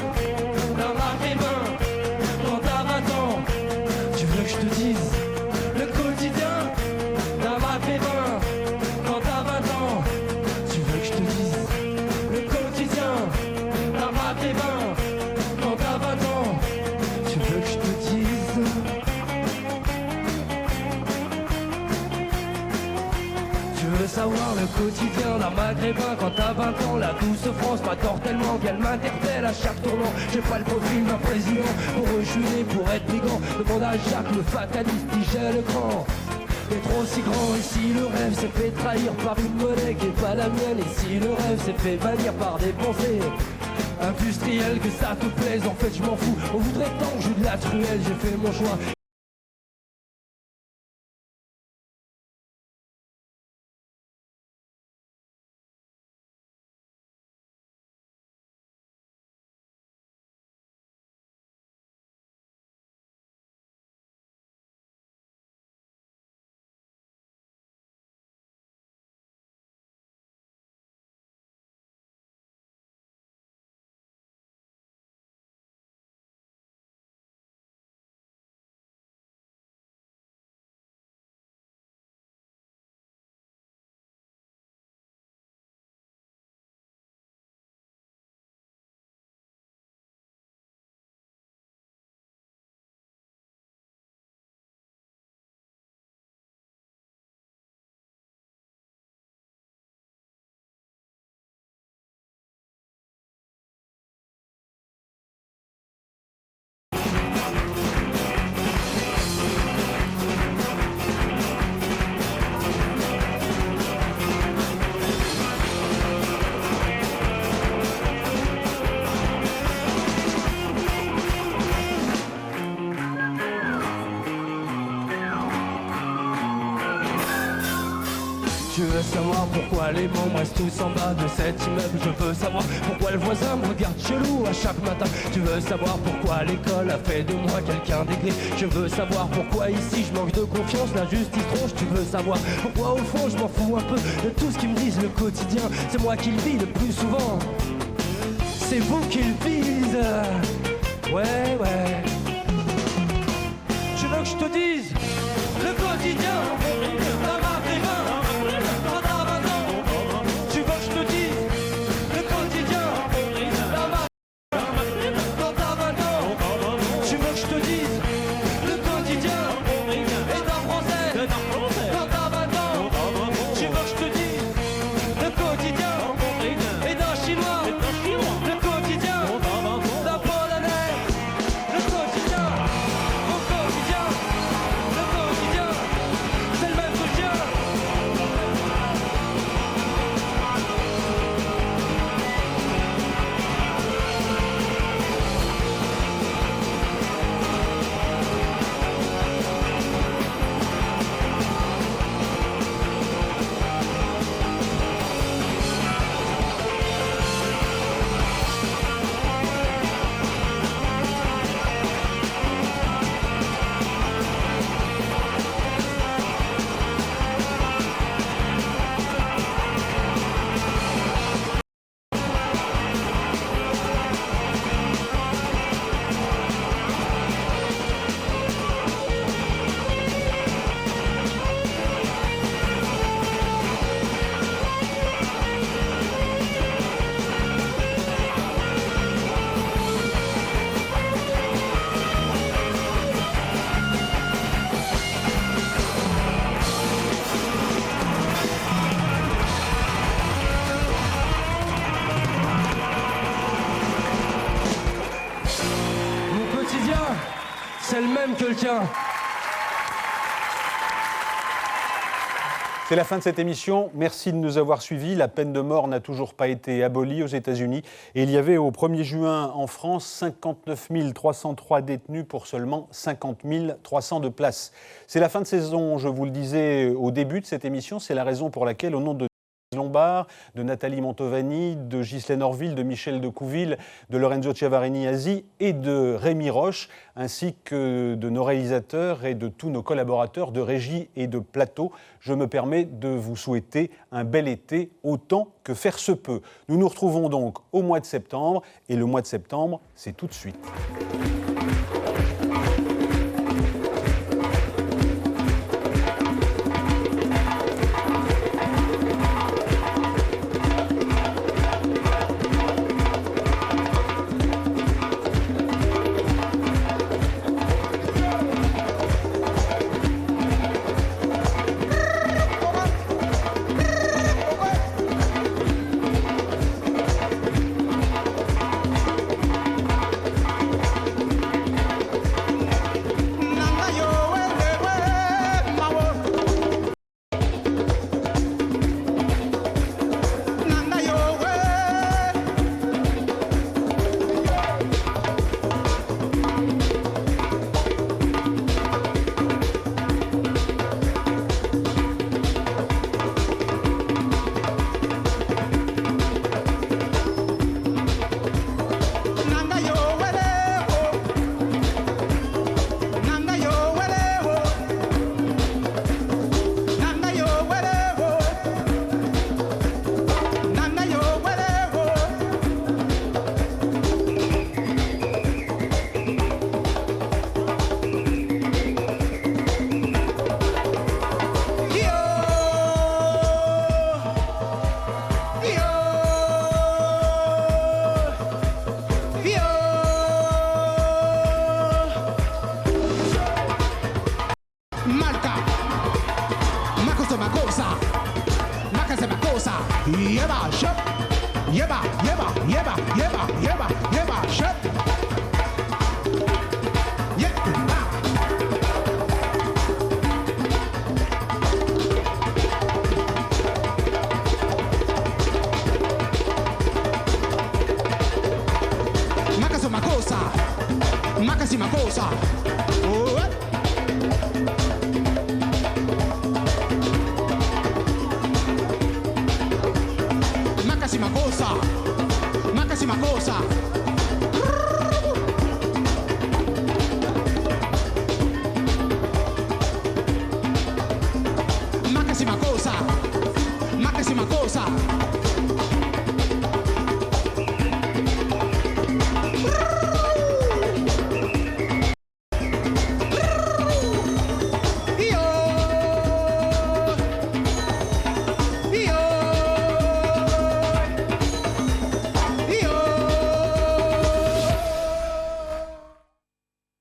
[SPEAKER 2] d'un maghrébin quand t'as 20 ans? Tu veux que je te dise le quotidien d'un maghrébin quand t'as 20 ans? Tu veux que je te dise le quotidien d'un maghrébin quand t'as 20 ans? Tu veux que je te dise? Tu veux savoir le quotidien d'un maghrébin quand t'as 20 ans? La douce France m'adore tellement qu'elle m'interpelle à chaque tournant. J'ai pas le profil d'un président, pour eux je suis né pour être brigand. Demande à Jacques le fataliste, dit j'ai le cran. Être aussi grand, et si le rêve s'est fait trahir par une monnaie qui est pas la mienne, et si le rêve s'est fait bannir par des pensées industrielles, que ça te plaise, en fait je m'en fous. On voudrait tant que je joue de la truelle, j'ai fait mon choix. Je veux savoir pourquoi les membres restent tous en bas de cet immeuble. Je veux savoir pourquoi le voisin me regarde chelou à chaque matin. Tu veux savoir pourquoi l'école a fait de moi quelqu'un d'aigri. Je veux savoir pourquoi ici je manque de confiance, la justice tronche. Tu veux savoir pourquoi au fond je m'en fous un peu de tout ce qu'ils me disent le quotidien. C'est moi qui le vis le plus souvent, c'est vous qui le vise. Ouais, ouais. Tu veux que je te dise le quotidien d'un maghrébin quand t'as 20 ans? Tu veux que je te dise le quotidien d'un maghrébin quand t'as 20 ans? Tu veux que je te dise le quotidien et d'un français quand t'as 20 ans? Tu veux que je te dise le quotidien et d'un chinois? Le quotidien d'un polonais? Le quotidien, mon quotidien, le quotidien, c'est le même que le tien. Mon quotidien, c'est le même que le tien.
[SPEAKER 6] C'est la fin de cette émission. Merci de nous avoir suivis. La peine de mort n'a toujours pas été abolie aux États-Unis. Et il y avait au 1er juin en France 59 303 détenus pour seulement 50 300 de places. C'est la fin de saison, je vous le disais au début de cette émission. C'est la raison pour laquelle, au nom de Lombard, de Nathalie Mantovani, de Ghislaine Orville, de Michel Decouville, de Lorenzo Ciavarini-Azi et de Rémi Roche, ainsi que de nos réalisateurs et de tous nos collaborateurs de régie et de plateau, je me permets de vous souhaiter un bel été autant que faire se peut. Nous nous retrouvons donc au mois de septembre, et le mois de septembre, c'est tout de suite.
[SPEAKER 17] Máxima cosa.